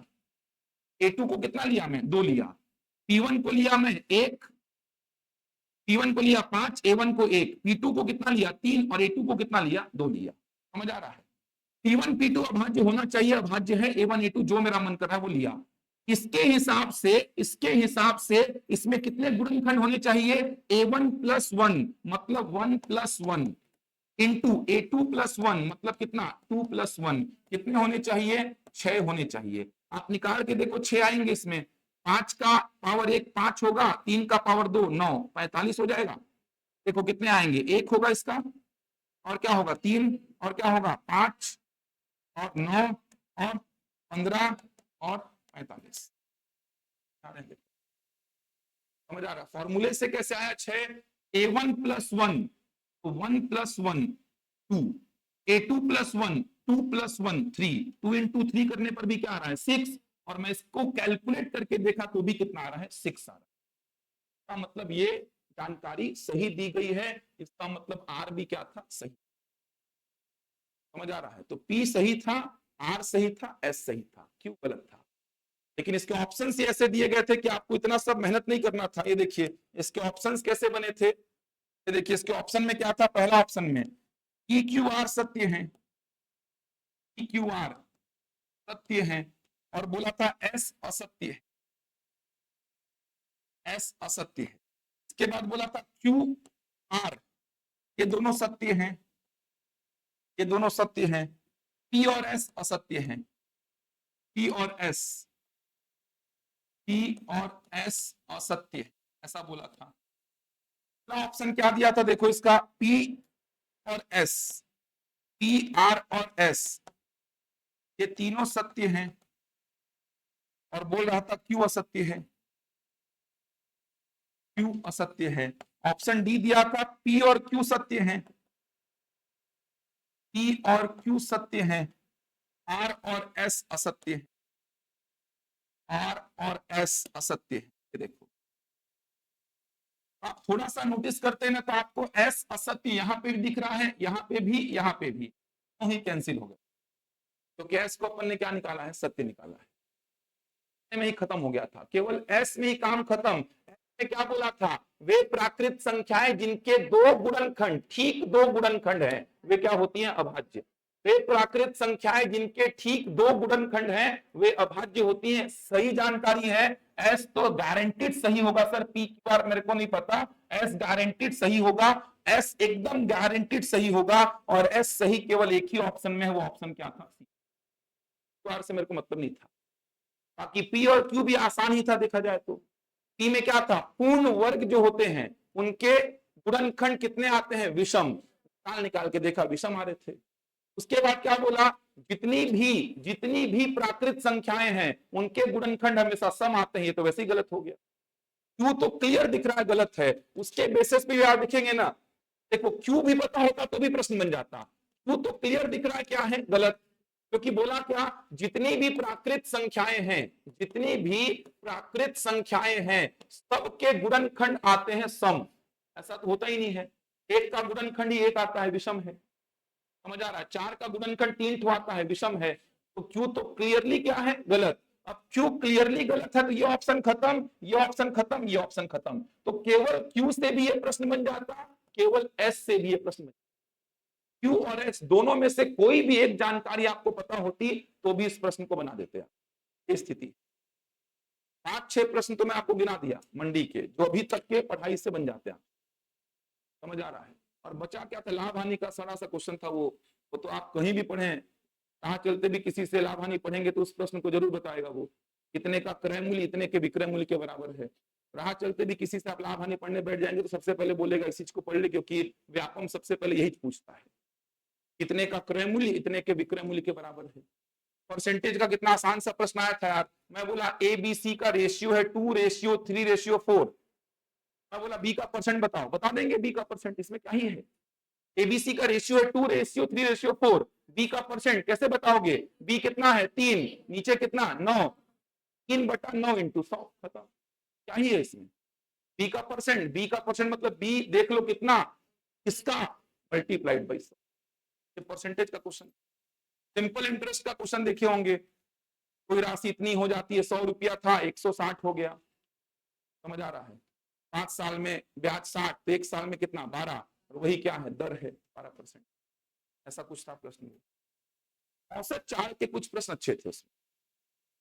A2 को कितना लिया मैं 2 लिया, P1 को लिया मैं 1, P1 को लिया 5, A1 को 1, P2 को कितना लिया 3 और A2 को कितना लिया 2 लिया। समझ आ रहा है। P1 P2 अभाज्य होना चाहिए, अभाज्य है A1 A2 जो मेरा मन कर रहा है वो लिया। इसके हिसाब से इसमें कितने गुणनखंड होने चाहिए, A1 प्लस 1 मतलब 1 प्लस 1 इंटू A2 प्लस 1 मतलब कितना 2 प्लस 1, कितने होने चाहिए 6 होने चाहिए। आप निकाल के देखो 6 आएंगे इसमें। 5 का पावर 1 5 होगा, 3 का पावर 2 9, 45 हो जाएगा। देखो कितने आएंगे, 1 होगा इसका, और क्या होगा 3, और क्या होगा 5 और 9 और 15 और 45। समझ आ रहा, फॉर्मूले से कैसे आया 6, A1 प्लस 1 तो 1 plus 1 2, A2 plus 1 2 plus 1 3, 2 into 3 करने पर भी क्या आ रहा है 6, और मैं इसको कैलकुलेट करके देखा तो भी कितना आ रहा है 6 आ रहा है। इसका मतलब ये जानकारी सही दी गई है, इसका मतलब R भी क्या था सही। समझ आ रहा है। तो P सही था, R सही था, S सही था, Q गलत था। लेकिन इसके ऑप्शंस ऐसे दिए गए थे कि आपको इतना सब मेहनत नहीं करना था। ये देखिए इसके ऑप्शंस कैसे बने थे, ये देखिए इसके ऑप्शन में क्या था, पहला ऑप्शन में PQR सत्य है, क्यू आर सत्य है, और बोला था एस असत्य है, एस असत्य है। इसके बाद बोला था क्यू आर, ये दोनों सत्य हैं, ये दोनों सत्य हैं। पी और एस असत्य हैं, पी और एस, पी और एस असत्य, ऐसा बोला था। ऑप्शन क्या दिया था देखो इसका, पी और एस, पी आर और एस ये तीनों सत्य हैं, और बोल रहा था क्यू असत्य है, क्यू असत्य है। ऑप्शन डी दिया था पी और क्यू सत्य है, पी और क्यू सत्य है, आर और एस असत्य है, आर और एस असत्य है। ये देखो आप थोड़ा सा नोटिस करते हैं ना, तो आपको एस असत्य यहां पे भी दिख रहा है, यहां पे भी, यहां पे भी, तो ही कैंसिल हो गया। तो क्या एस को अपन ने क्या निकाला है, सत्य निकाला है, में ही खत्म हो गया था, केवल एस में ही काम खत्म। क्या बोला था, वे प्राकृत संख्याएं जिनके दो गुणनखंड, ठीक दो गुणनखंड हैं, वे क्या होती हैं, अभाज्य। वे प्राकृत संख्याएं जिनके ठीक दो गुणनखंड हैं, वे अभाज्य होती हैं। सही जानकारी है, एस तो गारंटीड सही होगा सर, पी क्यू आर मेरे को नहीं पता, एस गारंटीड सही होगा, एस एकदम गारंटीड सही होगा, और एस सही केवल एक ही ऑप्शन में है, वो ऑप्शन क्या था, सी। क्यू आर से मेरे को मतलब नहीं था, बाकी पी और क्यू भी आसान ही था देखा जाए तो। पी में क्या था, पूर्ण वर्ग जो होते हैं उनके गुणनखंड कितने आते हैं, विषम, निकाल के देखा विषम आ रहे थे। उसके बाद क्या बोला, जितनी भी प्राकृत संख्याएं हैं उनके गुणनखंड हमेशा सम आते हैं, ये तो वैसे ही गलत हो गया। क्यू तो क्लियर दिख रहा है गलत है, उसके बेसिस पे आप देखेंगे ना, देखो क्यू भी पता होता तो भी प्रश्न बन जाता, क्यू तो क्लियर दिख रहा है क्या है, गलत। क्योंकि बोला क्या, जितनी भी प्राकृत संख्याएं हैं, जितनी भी प्राकृत संख्याएं हैं सबके गुणनखंड आते हैं सम, ऐसा तो होता ही नहीं है, एक का गुणनखंड ही एक आता है, विषम है, समझ आ रहा है, चार का गुणनखंड तीन ठो आता है, विषम है। तो क्यू तो क्लियरली क्या है, गलत। अब क्यू क्लियरली गलत है तो ये ऑप्शन खत्म, ये ऑप्शन खत्म, ये ऑप्शन खत्म, तो केवल क्यू से भी ये प्रश्न बन जाता, केवल एस से भी ये प्रश्न बन जाता। क्यू और एस दोनों में से कोई भी एक जानकारी आपको पता होती तो भी इस प्रश्न को बना देते हैं। स्थिति 5-6 प्रश्न तो मैं आपको गिना दिया मंडी के, जो अभी तक के पढ़ाई से बन जाते हैं, समझ आ रहा है। और बचा क्या था, लाभ हानि का सारा सा क्वेश्चन था, वो तो आप कहीं भी पढ़ें, कहाँ चलते भी किसी से लाभ हानि पढ़ेंगे तो उस प्रश्न को जरूर बताएगा वो, इतने का क्रय मूल्य इतने के विक्रय मूल्य के बराबर है। राह चलते भी किसी से आप लाभ हानि पढ़ने बैठ जाएंगे तो सबसे पहले बोलेगा इस चीज को पढ़ ले, क्योंकि व्यापम सबसे पहले यही पूछता है, इतने का क्रय मूल्य इतने के विक्रय मूल्य के बराबर है। परसेंटेज का कितना आसान सा प्रश्न आया था यार, मैं बोला ABC का रेशियो है 2:3:4, मैं बोला बी का परसेंट बताओ, बता देंगे बी का परसेंट, इसमें क्या ही है। एबीसी का रेशियो है 2:3:4, बी का परसेंट कैसे बताओगे, बी कितना है 3, नीचे कितना 9, 3/9 × 100, खत्म, क्या ही है इसमें। बी का परसेंट मतलब बी देख लो कितना, किसका, मल्टीप्लाइड बाई 100, परसेंटेज का क्वेश्चन। सिंपल इंटरेस्ट का क्वेश्चन देखे होंगे, कोई राशि इतनी हो जाती है, 100 रुपया था 160 हो गया, समझ आ रहा है, 5 साल में ब्याज 60, तो 1 साल में कितना 12, वही क्या है, दर है 12%, ऐसा कुछ था प्रश्न। औसत चाल के कुछ प्रश्न अच्छे थे उसमें,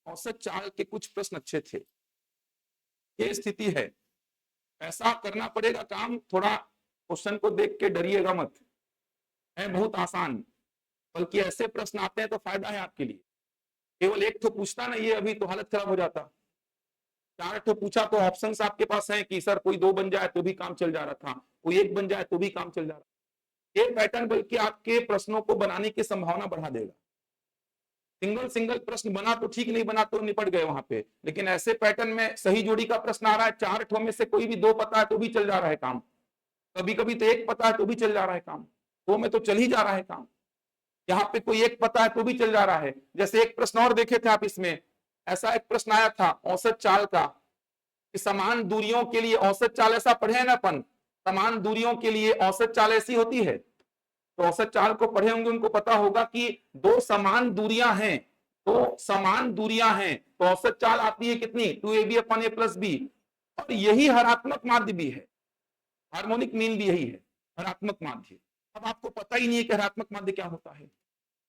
औसत चाल के कुछ प्रश्न अच्छे थे। ये स्थिति है, ऐसा करना पड़ेगा काम, थोड़ा क्वेश्चन को देख के डरिएगा मत, है बहुत आसान, बल्कि ऐसे प्रश्न आते हैं तो फायदा है आपके लिए। केवल एक तो पूछता ना ये, अभी तो हालत खराब हो जाता, 4 तो पूछा तो ऑप्शंस आपके पास हैं कि सर कोई 2 बन जाए तो भी काम चल जा रहा था, कोई 1 बन जाए तो भी काम चल जा रहा। ये पैटर्न बल्कि आपके प्रश्नों को बनाने की संभावना बढ़ा देगा। सिंगल प्रश्न बना तो ठीक, नहीं बना तो निपट गए वहां पे, लेकिन ऐसे पैटर्न में सही जोड़ी का प्रश्न आ रहा है, 4 ठो में से कोई भी 2 पता है तो भी चल जा रहा है काम, कभी कभी तो 1 पता है तो भी चल जा रहा है काम, 2 में तो चल ही जा रहा है काम, यहाँ पे कोई 1 पता है तो भी चल जा रहा है। जैसे एक प्रश्न और देखे थे आप इसमें, ऐसा एक प्रश्न आया था औसत चाल का, कि समान दूरियों के लिए औसत चाल, ऐसा पढ़े ना अपन, समान दूरियों के लिए औसत चाल ऐसी होती है, तो औसत चाल को पढ़े होंगे उनको पता होगा कि 2 समान दूरियां हैं, तो समान दूरियां हैं तो औसत चाल आती है कितनी, 2ab/a + b, और यही हरात्मक माध्य भी है, हार्मोनिक मीन भी यही है, हरात्मक माध्य। अब आपको पता ही नहीं है कि हरात्मक माध्य क्या होता है,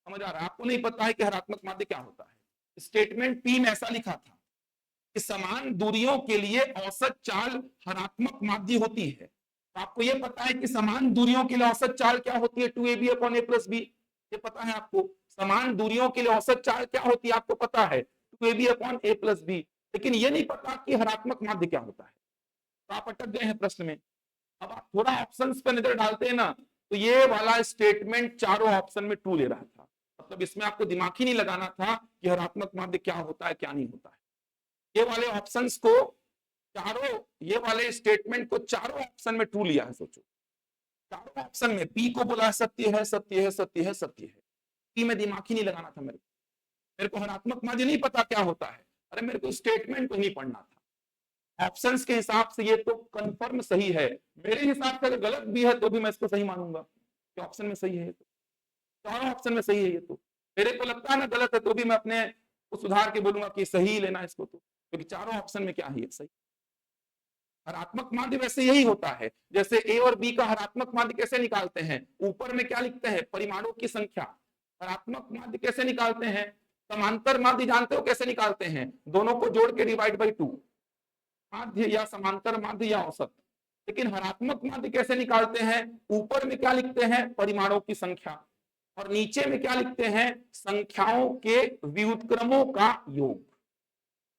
समझ आ रहा है? आपको नहीं पता है कि हरात्मक माध्य क्या होता है। स्टेटमेंट पी में ऐसा लिखा था कि समान दूरियों के लिए औसत चाल हरात्मक माध्य होती है। तो आपको यह पता है कि समान दूरियों के लिए औसत चाल क्या होती है, 2ab upon a plus B. ये पता है आपको। समान दूरियों के लिए औसत चाल क्या होती है आपको पता है, 2ab upon a plus B. लेकिन ये नहीं पता कि हरात्मक माध्य क्या होता है। तो आप अटक गए हैं प्रश्न में। अब आप थोड़ा ऑप्शंस पे नजर डालते हैं ना, तो ये वाला स्टेटमेंट चारों ऑप्शन में ट्रू ले रहा था। मतलब इसमें आपको दिमाग ही नहीं लगाना था कि हरात्मक माध्य क्या होता है क्या नहीं होता है। ये वाले ऑप्शंस को चारों, ये वाले स्टेटमेंट को चारों ऑप्शन में ट्रू लिया है। सोचो चारों ऑप्शन में पी को बोला सत्य है, सत्य है, सत्य है, सत्य है। पी में दिमाग ही नहीं लगाना था मेरे को हरात्मक माध्य नहीं पता क्या होता है। अरे मेरे को स्टेटमेंट को नहीं पढ़ना था। ऑप्शंस के हिसाब से ये तो कंफर्म सही है। मेरे हिसाब से अगर गलत भी है तो भी मैं इसको सही मानूंगा कि ऑप्शन में सही है। तो चारों ऑप्शन में सही है ये तो। मेरे को लगता है ना गलत है तो भी मैं अपने को सुधार के बोलूंगा कि सही लेना इसको, तो क्योंकि चारों ऑप्शन में क्या है सही। हरात्मक माध्य वैसे यही होता है। जैसे ए और बी का हरात्मक माध्य कैसे निकालते हैं, ऊपर में क्या लिखते हैं, परिमाणों की संख्या। हरात्मक माध्य कैसे निकालते हैं, समांतर माध्य जानते हो कैसे निकालते हैं, दोनों को जोड़ के डिवाइड बाई 2, माध्य या समांतर माध्य या औसत। लेकिन हरात्मक माध्य कैसे निकालते हैं, ऊपर में क्या लिखते हैं, परिमाणों की संख्या, और नीचे में क्या लिखते हैं, संख्याओं के व्युत्क्रमों का योग।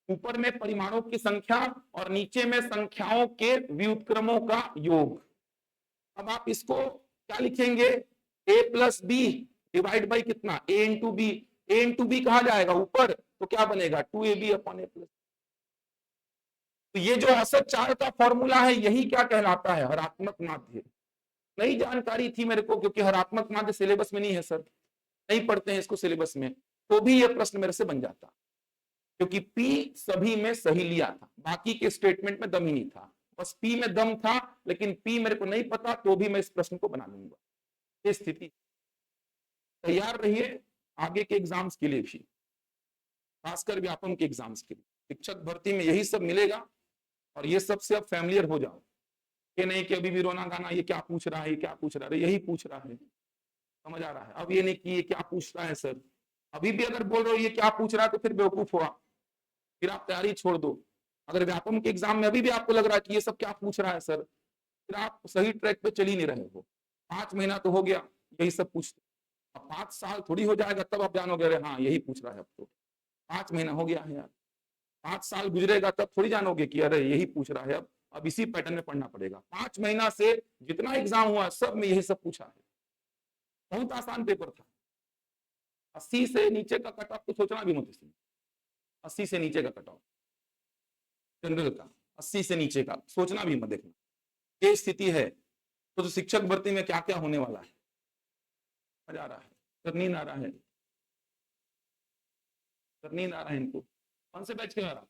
ऊपर में परिमाणों की संख्या और नीचे में संख्याओं के व्युत्क्रमों का योग। अब आप इसको क्या लिखेंगे, a plus b divide by कितना, a into b. a into b कहा जाएगा ऊपर, तो क्या बनेगा 2ab अपॉन a प्लस। तो ये जो औसत चाल का फॉर्मूला है यही क्या कहलाता है, हरात्मक माध्य। नई जानकारी थी मेरे को, क्योंकि हरात्मक माध्य सिलेबस में नहीं है सर, नहीं पढ़ते हैं इसको सिलेबस में, तो भी ये प्रश्न मेरे से बन जाता, क्योंकि P सभी में सही लिया था, बाकी के स्टेटमेंट में दम ही नहीं था। बस P में दम था, लेकिन P मेरे को नहीं पता तो भी मैं इस प्रश्न को बना लूंगा। ये स्थिति। तैयार रहिए आगे के एग्जाम्स के लिए भी, खासकर व्यापम के एग्जाम्स के लिए। शिक्षक भर्ती में यही सब मिलेगा, और ये सब से अब फैमिलियर हो जाओ। ये नहीं कि अभी भी रोना गाना ये क्या पूछ रहा है, ये क्या पूछ रहा है, यही पूछ रहा है। समझ आ रहा है? अब ये नहीं कि ये क्या पूछ रहा है सर। अभी भी अगर बोल रहे हो ये क्या पूछ रहा है तो फिर बेवकूफ हुआ, फिर आप तैयारी छोड़ दो। अगर व्यापम के एग्जाम में अभी भी आपको लग रहा है कि ये सब क्या पूछ रहा है सर, फिर आप सही ट्रैक पे चल ही नहीं रहे हो। 5 महीना तो हो गया यही सब पूछते, अब 5 साल थोड़ी हो जाएगा तब आप जानोगे अरे हाँ यही पूछ रहा है। अब तो 5 महीना हो गया है यार, 5 साल गुजरेगा तब थोड़ी जानोगे कि अरे यही पूछ रहा है। अब इसी पैटर्न में पढ़ना पड़ेगा। 5 महीना से जितना एग्जाम हुआ सब में यही सब पूछा है। बहुत आसान पेपर था। 80 से नीचे का कट ऑफ तो सोचना भी मत इसमें। 80 से नीचे का कट ऑफ जनरल का, 80 से नीचे का सोचना भी मत। देखना ये स्थिति है तो शिक्षक भर्ती में क्या क्या होने वाला है। मजा आ रहा है सर, नींद आ रहा है सर, नींद आ रहा है इनको। कौन से बैच के आ रहा,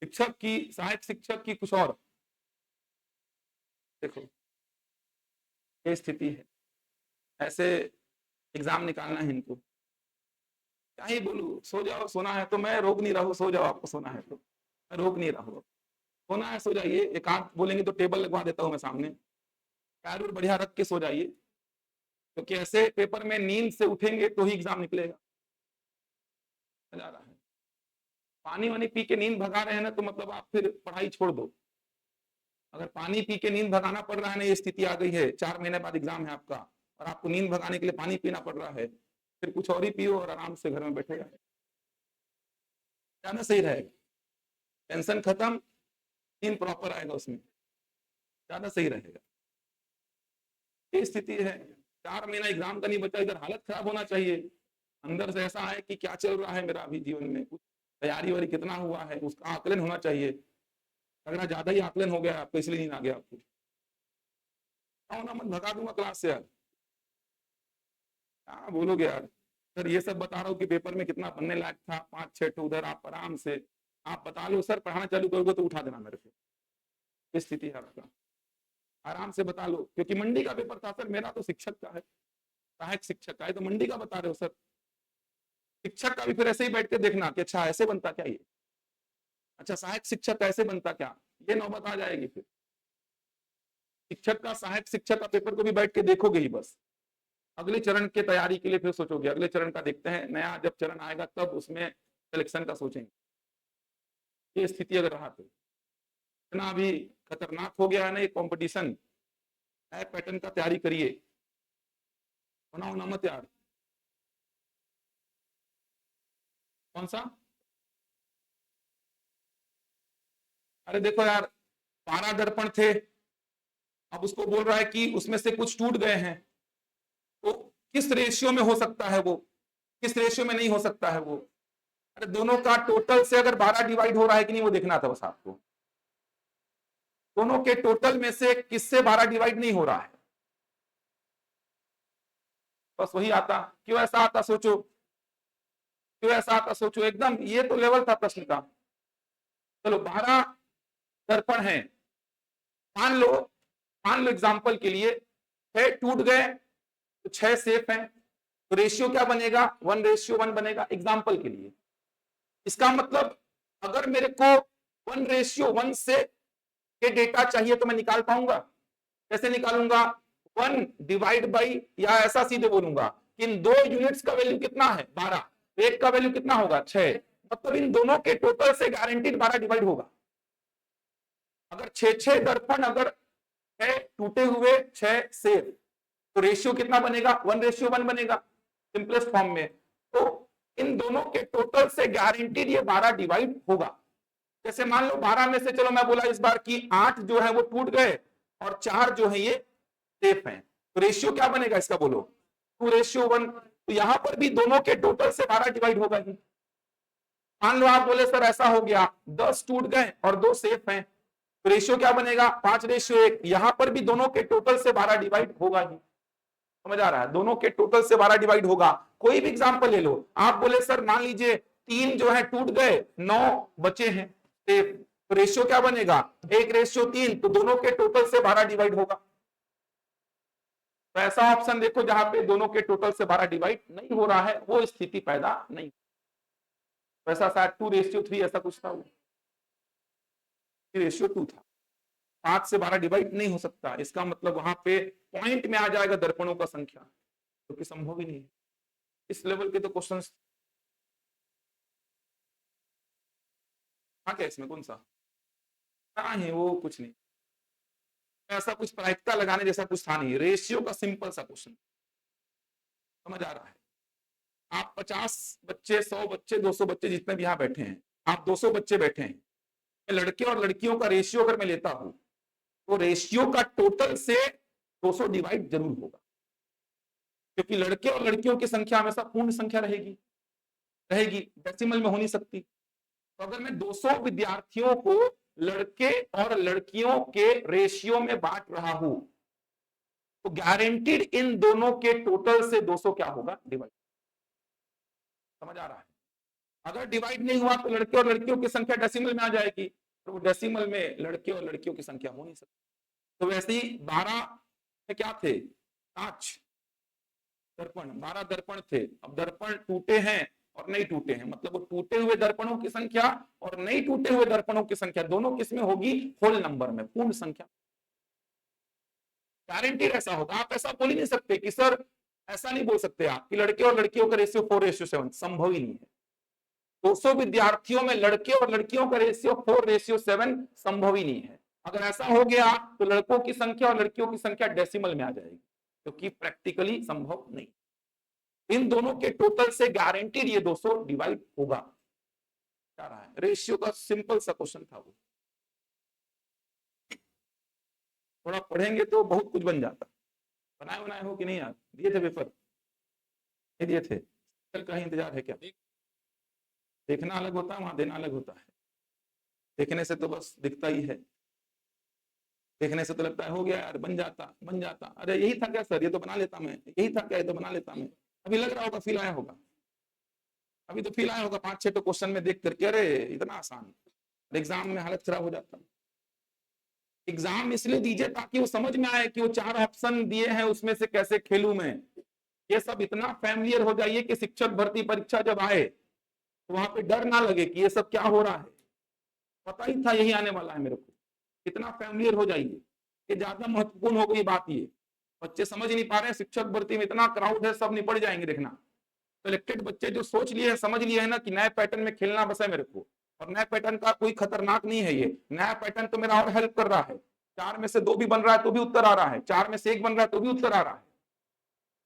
शिक्षक की, सहायक शिक्षक की, कुछ और। देखो ये स्थिति है, ऐसे एग्जाम निकालना है इनको। क्या ही बोलूं, सो जाओ, सोना है तो मैं रोक नहीं रहा हूं, सो जाओ आपको सोना है तो मैं रोक नहीं रहा हूं। सोना है सो जाइए, एकांत बोलेंगे तो टेबल लगवा देता हूं मैं सामने, पैर और बढ़िया रख के सो जाइए, क्योंकि ऐसे पेपर में नींद से उठेंगे तो ही एग्जाम निकलेगा। मजा रहा है, पानी वानी पी के नींद भगा रहे हैं ना तो मतलब आप फिर पढ़ाई छोड़ दो। अगर पानी पी के नींद भगाना पड़ रहा है ना, ये स्थिति आ गई है, 4 महीने बाद एग्जाम है आपका और आपको नींद भगाने के लिए पानी पीना पड़ रहा है, फिर कुछ और ही पियो और आराम से घर में बैठे जाए, ज्यादा सही रहेगा। टेंशन खत्म, नींद प्रॉपर आएगा उसमें, ज्यादा सही रहेगा। ये स्थिति है, 4 महीना एग्जाम का नहीं बचा, इधर हालत खराब होना चाहिए। अंदर से ऐसा है कि क्या चल रहा है मेरा अभी जीवन में, कुछ तैयारी वारी कितना हुआ है उसका आकलन होना चाहिए। अगर ज्यादा ही आकलन हो गया आपको इसलिए नींद आ गया आपको। ना मत भगा दूंगा क्लास से यार, क्या बोलोगे यार। सर ये सब बता रहा हूँ कि पेपर में कितना बनने लायक था, 5-6 तो उधर आप आराम से आप बता लो सर, पढ़ाना चालू करोगे तो उठा देना मेरे को। इस स्थिति है आपका, आराम से बता लो, क्योंकि मंडी का पेपर था सर, मेरा तो शिक्षक का है, सहायक शिक्षक का है, तो मंडी का बता रहे हो सर। शिक्षक का भी फिर ऐसे ही बैठ के देखना कि अच्छा ऐसे बनता क्या ये, अच्छा सहायक शिक्षक का ऐसे बनता क्या, ये नौबत आ जाएगी फिर। शिक्षक का, सहायक शिक्षक का पेपर को भी बैठ के देखोगे ही बस, अगले चरण के तैयारी के लिए फिर सोचोगे, अगले चरण का देखते हैं, नया जब चरण आएगा तब उसमें सिलेक्शन का सोचेंगे। ये स्थिति अगर रहा तो इतना अभी खतरनाक हो गया है ना ये कंपटीशन, नए पैटर्न का तैयारी करिए, बनाओ ना मत यार। कौन सा? अरे देखो यार, 12 दर्पण थे, अब उसको बोल रहा है कि उसमें से कुछ टूट गए हैं, तो किस रेशियो में हो सकता है वो, किस रेशियो में नहीं हो सकता है वो। अरे दोनों का टोटल से अगर 12 डिवाइड हो रहा है कि नहीं वो देखना था बस आपको, दोनों के टोटल में से किससे 12 डिवाइड नहीं हो रहा है, बस वही आता। क्यों ऐसा आता सोचो, क्यों ऐसा आता सोचो, एकदम ये तो लेवल था प्रश्न का। चलो 12 दर्पण है, मान लो, मान लो एग्जांपल के लिए 6 टूट गए तो 6 सेफ हैं, तो रेशियो क्या बनेगा, 1:1 बनेगा एग्जांपल के लिए। इसका मतलब अगर मेरे को 1:1 से के डेटा चाहिए तो मैं निकाल पाऊंगा। कैसे निकालूंगा, 1 डिवाइड बाई, या ऐसा सीधे बोलूंगा कि इन दो यूनिट्स का वैल्यू कितना है 12, एक का वैल्यू कितना होगा 6, मतलब इन दोनों के टोटल से गारंटीड 12 डिवाइड होगा। अगर 6 दर्पण अगर है टूटे हुए 6 सेफ, तो रेशियो कितना बनेगा, 1:1 बनेगा सिंपलेस्ट फॉर्म में। तो इन दोनों के टोटल से गारंटीड ये 12 डिवाइड होगा। जैसे मान लो 12 में से, चलो मैं बोला इस बार की 8 जो है वो टूट गए और 4 जो है ये सेफ हैं, तो रेशियो क्या बनेगा इसका बोलो, 2:1। तो यहां पर भी दोनों के टोटल से 12 डिवाइड होगा ही। मान लो आप बोले सर ऐसा हो गया 10 टूट गए और 2 सेफ हैं, तो रेशियो क्या बनेगा 5:1। यहां पर भी दोनों के टोटल से 12 डिवाइड होगा ही। समझ आ रहा है, दोनों के टोटल से 12 डिवाइड होगा। कोई भी एग्जांपल ले लो, आप बोले सर मान लीजिए 3 जो है टूट गए, 9 बचे हैं सेफ, तो रेशियो क्या बनेगा 1:3, तो दोनों के टोटल से 12 डिवाइड होगा। तो ऐसा ऑप्शन देखो जहां पे दोनों के टोटल से 12 डिवाइड नहीं हो रहा है, वो स्थिति पैदा नहीं। वैसा शायद 2:3 ऐसा कुछ था, 3:2 था, 5 से 12 डिवाइड नहीं हो सकता। इसका मतलब वहां पे पॉइंट में आ जाएगा दर्पणों का संख्या, जो कि संभव ही नहीं है। इस लेवल के तो क्वेश्चंस क्या इसमें कौन सा क्या है, वो कुछ नहीं, ऐसा कुछ प्रायिकता लगाने जैसा कुछ था नहीं, रेशियो का सिंपल सा क्वेश्चन। समझ आ रहा है, आप 50 बच्चे, 100 बच्चे, 200 बच्चे जितने भी यहाँ बैठे हैं, आप 200 बच्चे बैठे हैं, लड़के और लड़कियों का रेशियो अगर मैं लेता हूं तो रेशियो का टोटल से 200 डिवाइड जरूर होगा, क्योंकि लड़के और लड़कियों की संख्या हमेशा पूर्ण संख्या रहेगी, डेसिमल में हो नहीं सकती। तो अगर मैं 200 विद्यार्थियों को लड़के और लड़कियों के रेशियो में बांट रहा हूं, तो गारंटीड इन दोनों के टोटल से 200 क्या होगा डिवाइड। समझ आ रहा है, अगर डिवाइड नहीं हुआ तो लड़के और लड़कियों की संख्या डेसिमल में आ जाएगी, तो वो डेसिमल में लड़के और लड़कियों की संख्या हो नहीं सकती। तो वैसे ही 12 में क्या थे, 5 दर्पण, 12 दर्पण थे। अब दर्पण टूटे हैं और नहीं टूटे हैं, मतलब वो टूटे हुए दर्पणों की संख्या और नहीं टूटे हुए दर्पणों की संख्या दोनों किसमें होगी, होल नंबर में, पूर्ण संख्या। गारंटीड ऐसा होगा। आप ऐसा बोल ही नहीं सकते कि सर, ऐसा नहीं बोल सकते आप कि लड़के और लड़कियों का रेशियो 4:7, संभव ही नहीं है। 200 विद्यार्थियों में लड़के और लड़कियों का रेशियो 4:7 संभव ही नहीं है। अगर ऐसा हो गया तो लड़कों की संख्या और लड़कियों की संख्या डेसिमल में आ जाएगी, क्योंकि प्रैक्टिकली संभव नहीं। इन दोनों के टोटल से गारंटीड ये 200 डिवाइड होगा। क्या रहा है, रेशियो का सिंपल सा क्वेश्चन था वो, थोड़ा पढ़ेंगे तो बहुत कुछ बन जाता। बनाए बनाए हो कि नहीं यार, दिए थे पेपर, नहीं दिए थे, कल का ही इंतजार है क्या? देखना अलग होता है, वहां देना अलग होता है। देखने से तो बस दिखता ही है, देखने से तो लगता है हो गया यार, बन जाता बन जाता, अरे यही था क्या सर, ये तो बना लेता मैं, यही था क्या, ये तो बना लेता मैं। अभी लग रहा होगा, फील आया होगा, अभी तो फील आया होगा 5-6 तो क्वेश्चन में देख करके, अरे इतना आसान, एग्जाम में हालत खराब हो जाता। एग्जाम इसलिए दीजिए ताकि वो समझ में आए कि वो 4 ऑप्शन दिए हैं उसमें से कैसे खेलूं मैं। ये सब इतना फैमिलियर हो जाइए कि शिक्षक भर्ती परीक्षा जब आए तो वहां पे डर ना लगे कि ये सब क्या हो रहा है, पता ही था यही आने वाला है मेरे को। इतना फैमिलियर हो जाइए, ये ज्यादा महत्वपूर्ण हो गई बात ये। बच्चे समझ ही नहीं पा रहे हैं, शिक्षक भर्ती में इतना क्राउड है, सब निपट जाएंगे देखना। कलेक्टेड बच्चे जो सोच लिए हैं, समझ लिए हैं ना कि नए पैटर्न में खेलना बस है मेरे को, और नए पैटर्न का कोई खतरनाक नहीं है, ये नया पैटर्न तो मेरा और हेल्प कर रहा है। 4 में से 2 भी बन रहा है तो भी उत्तर आ रहा है, 4 में से 1 बन रहा है तो भी उत्तर आ रहा है।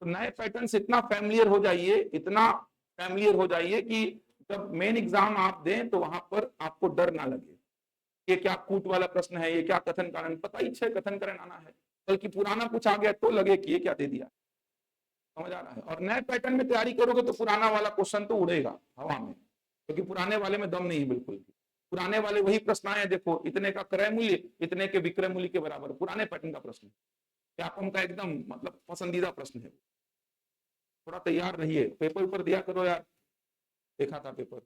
तो नए पैटर्न से इतना फैमिलियर हो जाइए, इतना फैमिलियर हो जाइए कि जब मेन एग्जाम आप दें तो वहां पर आपको डर ना लगे, ये क्या कूट वाला प्रश्न है, ये क्या कथन कारण, पता ही है कथन कारण आना है, बल्कि पुराना कुछ आ गया तो लगे कि ये क्या दे दिया। समझ आ रहा है। और नए पैटर्न में तैयारी करोगे तो पुराना वाला क्वेश्चन तो उड़ेगा हवा में, क्योंकि पुराने वाले में दम नहीं है बिल्कुल भी। पुराने वाले वही प्रश्न आए, देखो इतने का क्रय मूल्य इतने के विक्रय मूल्य के बराबर, पुराने पैटर्न का प्रश्न व्यापम का एकदम मतलब पसंदीदा प्रश्न है। थोड़ा तैयार रहिए, पेपर ऊपर दिया करो यार, देखा था पेपर,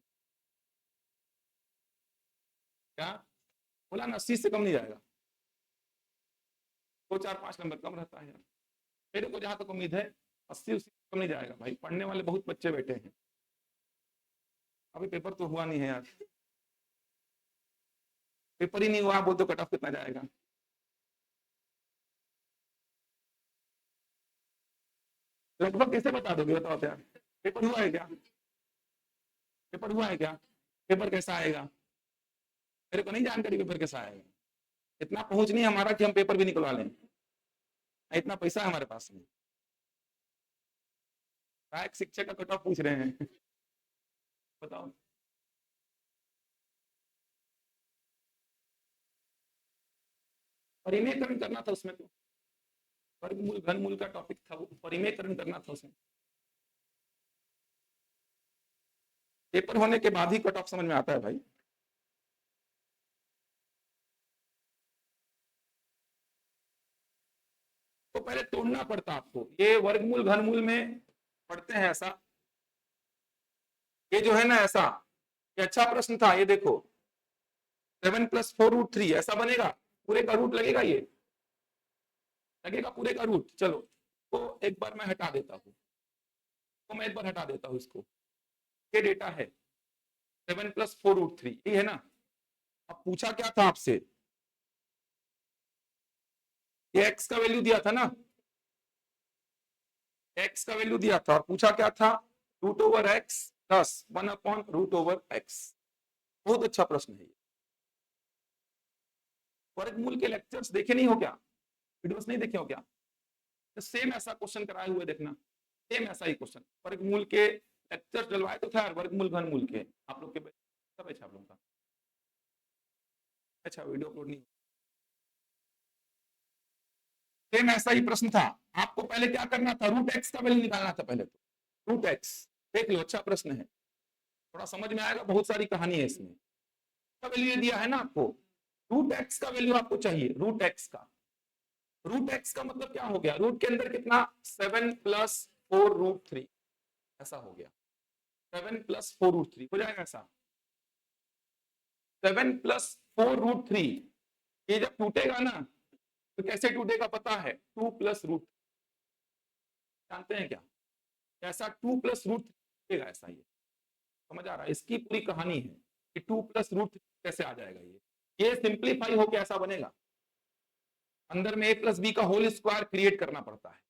क्या बोला ना 80 से कम नहीं जाएगा, 2 4 5 नंबर कम रहता है यार, मेरे को जहां तक उम्मीद है 80 से कम नहीं जाएगा भाई, पढ़ने वाले बहुत बच्चे बैठे हैं। अभी पेपर तो हुआ नहीं है यार, पेपर ही नहीं हुआ बोल तो कट ऑफ कितना जाएगा। लगभग कैसे बता दोगे, बताओ यार, पेपर हुआ है क्या, पेपर हुआ है क्या, पेपर कैसा आएगा, मेरे को नहीं जानकारी पेपर कैसा आएगा। इतना पहुंच नहीं हमारा कि हम पेपर भी निकलवा लें, इतना पैसा है हमारे पास में। सहायक शिक्षक का कट ऑफ पूछ रहे हैं बताओ। परिमेयकरण करना था उसमें, तो वर्गमूल घनमूल का टॉपिक था, वो परिमेयकरण करना था उसमें। पेपर होने के बाद ही कट ऑफ समझ में आता है भाई। तो पहले तोड़ना पड़ता आपको, ये वर्गमूल घनमूल में पढ़ते हैं ऐसा, ये जो है ना ऐसा, ये अच्छा प्रश्न था, ये देखो 7+4√3 ऐसा बनेगा, पूरे का रूट लगेगा, ये लगेगा पूरे का रूट। चलो तो एक बार मैं हटा देता हूँ, तो मैं एक बार हटा देता हूँ इसको, ये डेटा है 7+4√3, ये है ना। अब पूछा क्या था आपसे, ये x का वैल्यू दिया था ना, x का वैल्यू दिया था, और पूछा क्या था, √x प्लस 1/√x। बहुत अच्छा प्रश्न है ये। वर्गमूल के लेक्चर्स देखे नहीं हो क्या, वीडियोस नहीं देखे हो क्या, तो सेम ऐसा क्वेश्चन कराए हुए देखना, सेम ऐसा ही क्वेश्चन, वर्गमूल के लेक्चर डलवाए तो था वर्गमूल घनमूल के, आप लोग के सब अच्छा आप लोगों का, अच्छा वीडियो अपलोड नहीं, सेम ऐसा ही प्रश्न था। आपको पहले क्या करना था, √x का वैल्यू निकालना था पहले, तो √x देख लो, अच्छा प्रश्न है, थोड़ा समझ में आएगा, बहुत सारी कहानी है इसमें। का वैल्यू दिया है ना आपको, √x का वैल्यू आपको चाहिए, √x का, √x का मतलब क्या हो गया, रूट के अंदर कितना 7+4√3 ऐसा हो गया, 7+4√3 हो जाएगा ऐसा, 7+4√3। ये जब टूटेगा ना तो कैसे टूटेगा पता है, 2+√, जानते हैं क्या, ऐसा 2+√3 टूटेगा ऐसा, ये समझ आ रहा है, इसकी पूरी कहानी है कि 2+√3 कैसे आ जाएगा, ये सिंप्लीफाई होकर ऐसा बनेगा, अंदर में a+b का होल स्क्वायर क्रिएट करना पड़ता है,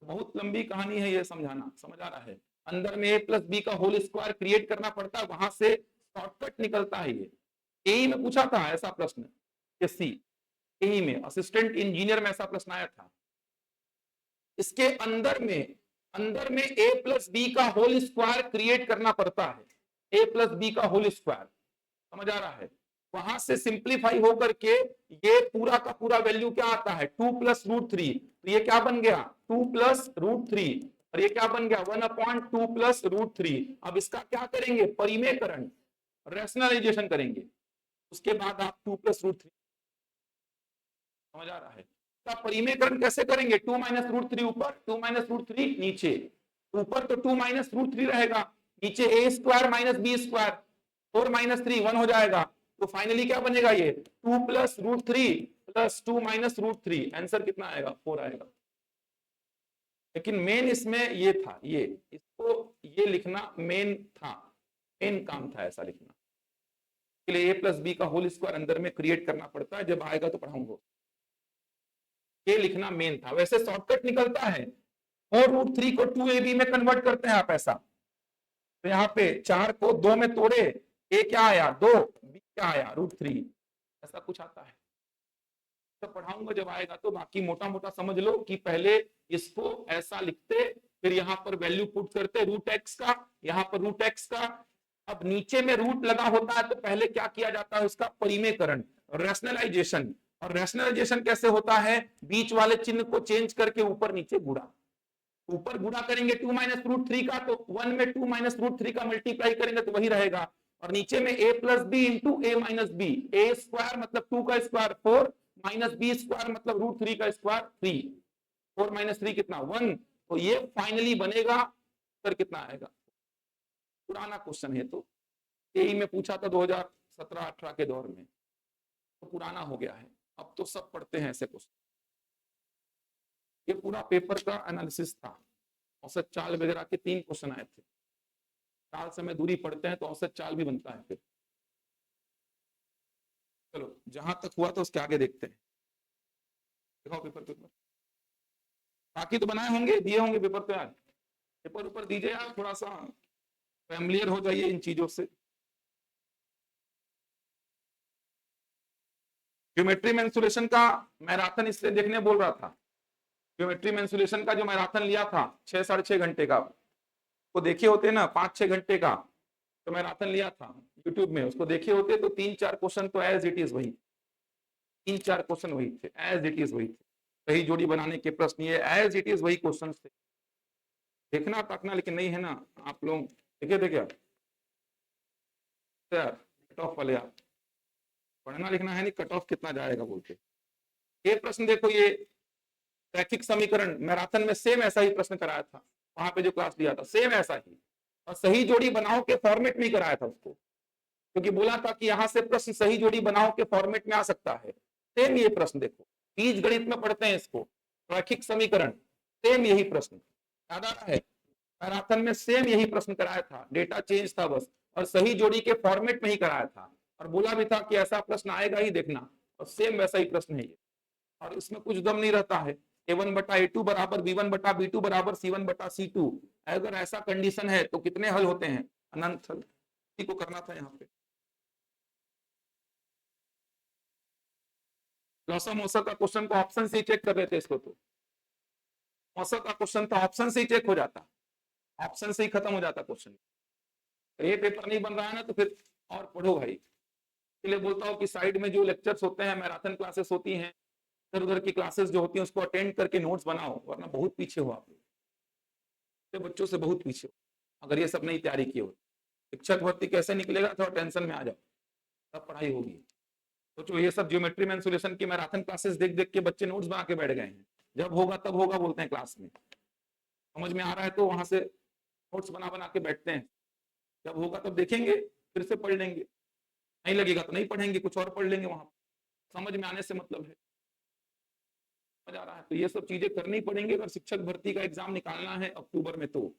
बहुत लंबी कहानी है ये समझाना, समझ आ रहा है, अंदर में a+b का होल स्क्वायर क्रिएट करना पड़ता है, वहां से शॉर्टकट निकलता है ये। एई में पूछा था ऐसा प्रश्न, एससी एई में असिस्टेंट इंजीनियर में ऐसा प्रश्न आया था, इसके अंदर में a+b का होल स्क्वायर क्रिएट करना पड़ता है, a+b का होल स्क्वायर, समझ आ रहा है, वहां से सिंप्लीफाई होकर के ये पूरा का पूरा वैल्यू क्या आता है 2+√3, तो ये क्या बन गया 2+√3, और ये क्या बन गया 1/2+√3। अब इसका क्या करेंगे, परिमेयकरण, रैशनलाइजेशन करेंगे, उसके बाद आप 2+√3, समझ आ रहा है। तो परिमेयकरण कैसे करेंगे, 2-√3 ऊपर 2-√3 नीचे, ऊपर तो 2-√3 रहेगा, नीचे a² - b², 4-3 1 हो जाएगा, तो फाइनली क्या बनेगा ये 2+√3 प्लस 2-√3, आंसर कितना आएगा 4 आएगा। लेकिन मेन इसमें ये था, ये इसको ये लिखना मेन था, मेन काम था ऐसा लिखना, के लिए a+b का होल स्क्वायर अंदर में क्रिएट करना पड़ता है, जब आएगा तो पढ़ाऊंगा। ये लिखना मेन था। वैसे शॉर्टकट निकलता है, और √3 को 2ab में कन्वर्ट करते हैं आप ऐसा। तो यहाँ पे 4 को 2 में तोड़े, a क्या आया 2, b क्या आया √3, ऐसा कुछ आता है। तो पढ़ाऊंगा जब आएगा तो, बाकी मोटा मोटा समझ लो कि पहले इसको ऐसा लिखते, फिर यहाँ पर वैल्यू पुट करते √x का, यहाँ पर √x का। अब नीचे में रूट लगा होता है तो पहले क्या किया जाता है, उसका परिमेयकरण, रैशनलाइजेशन। और रैशनलाइजेशन कैसे होता है, बीच वाले चिन्ह को चेंज करके ऊपर नीचे गुणा। ऊपर गुणा करेंगे 2 माइनस √3 का, तो 1 में 2 माइनस √3 का मल्टीप्लाई करेंगे तो वही रहेगा। और नीचे में a plus b into a minus b, a square मतलब 2 का स्क्वायर 4, माइनस बी स्क्वायर मतलब √3 का स्क्वायर 3, 4 माइनस 3 कितना 1। तो ये फाइनली बनेगा, फिर कितना आएगा। पुराना क्वेश्चन है, तो यही में पूछा था 2017-18 के दौर में, तो पुराना हो गया है, अब तो सब पढ़ते हैं ऐसे क्वेश्चन। ये पूरा पेपर का एनालिसिस था, औसत चाल वगैरह के 3 क्वेश्चन आए थे। चाल समय दूरी पढ़ते हैं तो औसत चाल भी बनता है फिर। चलो जहां तक हुआ तो उसके आगे देखते हैं। दिखाओ पेपर बाकी तो बनाए होंगे, दिए होंगे पेपर पे। आज पेपर ऊपर दीजिए यार, थोड़ा सा फैमिलियर हो जाइए इन चीजों से। ज्योमेट्री मेंसुरेशन का मैराथन इसलिए देखने बोल रहा था, ज्योमेट्री मेंसुरेशन का जो मैराथन लिया था 6-6.5 घंटे का, वो देखे होते ना 5-6 घंटे का तो मैराथन लिया था यूट्यूब में, उसको देखे होते तो 3-4 क्वेश्चन तो एज इट इज वही, 3-4 क्वेश्चन वही थे, एज इट इज वही थे। सही जोड़ी बनाने के प्रश्न ये एज इट इज वही क्वेश्चन थे। देखना ताकना लेकिन नहीं है ना आप लोग, देखे थे क्या कट ऑफ वाले, आप पढ़ना लिखना है नहीं, कट ऑफ कितना जाएगा बोलते। ये प्रश्न देखो, ये रैखिक समीकरण मैराथन में सेम ऐसा ही प्रश्न कराया था, वहां पे जो क्लास लिया था सेम ऐसा ही, और सही जोड़ी बनाओ के फॉर्मेट में कराया था उसको, क्योंकि बोला था कि यहां से प्रश्न सही जोड़ी बनाओ के फॉर्मेट में आ सकता है। सेम ये प्रश्न देखो, बीज गणित में पढ़ते हैं इसको, रैखिक समीकरण, सेम यही प्रश्न याद आ रहा है। मैराथन में सेम यही प्रश्न कराया था, डेटा चेंज था बस, और सही जोड़ी के फॉर्मेट में ही कराया था, और बोला भी था कि ऐसा प्रश्न आएगा ही देखना, और सेम वैसा ही प्रश्न है ये। और इसमें कुछ दम नहीं रहता है, a1/a2 बराबर b1/b2 बराबर c1/c2, अगर ऐसा कंडीशन है तो कितने हल होते हैं, अनंत हल। इसी को करना था यहाँ पे। लॉसा मोसा का क्वेश्चन को ऑप्शन से चेक कर रहे थे इसको, तो मोसा का क्वेश्चन था ऑप्शन से ही चेक हो जाता, ऑप्शन से ही खत्म हो जाता क्वेश्चन। ये पेपर नहीं बन रहा है ना तो फिर और पढ़ो भाई। इसलिए बोलता हूँ कि साइड में जो लेक्चर्स होते हैं, मैराथन क्लासेस होती हैं, इधर उधर की क्लासेस जो होती हैं उसको अटेंड करके नोट्स बनाओ, वरना बहुत पीछे हो आप लोग, बच्चों से बहुत पीछे हो अगर ये सब नहीं तैयारी की हो। शिक्षक भर्ती कैसे निकलेगा, थोड़ा टेंशन में आ जाओ, तब पढ़ाई होगी। सोचो ये सब ज्योमेट्री मेंसुरेशन की मैराथन क्लासेस देख देख के बच्चे नोट्स बना के बैठ गए हैं, जब होगा तब होगा बोलते हैं क्लास में, समझ में आ रहा है तो वहां से नोट्स बना बना के बैठते हैं, जब होगा तब देखेंगे फिर से पढ़ लेंगे, नहीं लगेगा तो नहीं पढ़ेंगे, कुछ और पढ़ लेंगे, वहां समझ में आने से मतलब है। समझ आ रहा है, तो ये सब चीजें करनी पड़ेंगी अगर शिक्षक भर्ती का एग्जाम निकालना है अक्टूबर में, तो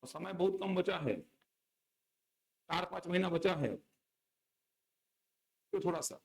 समय बहुत कम बचा है, 4-5 महीना बचा है, तो थोड़ा सा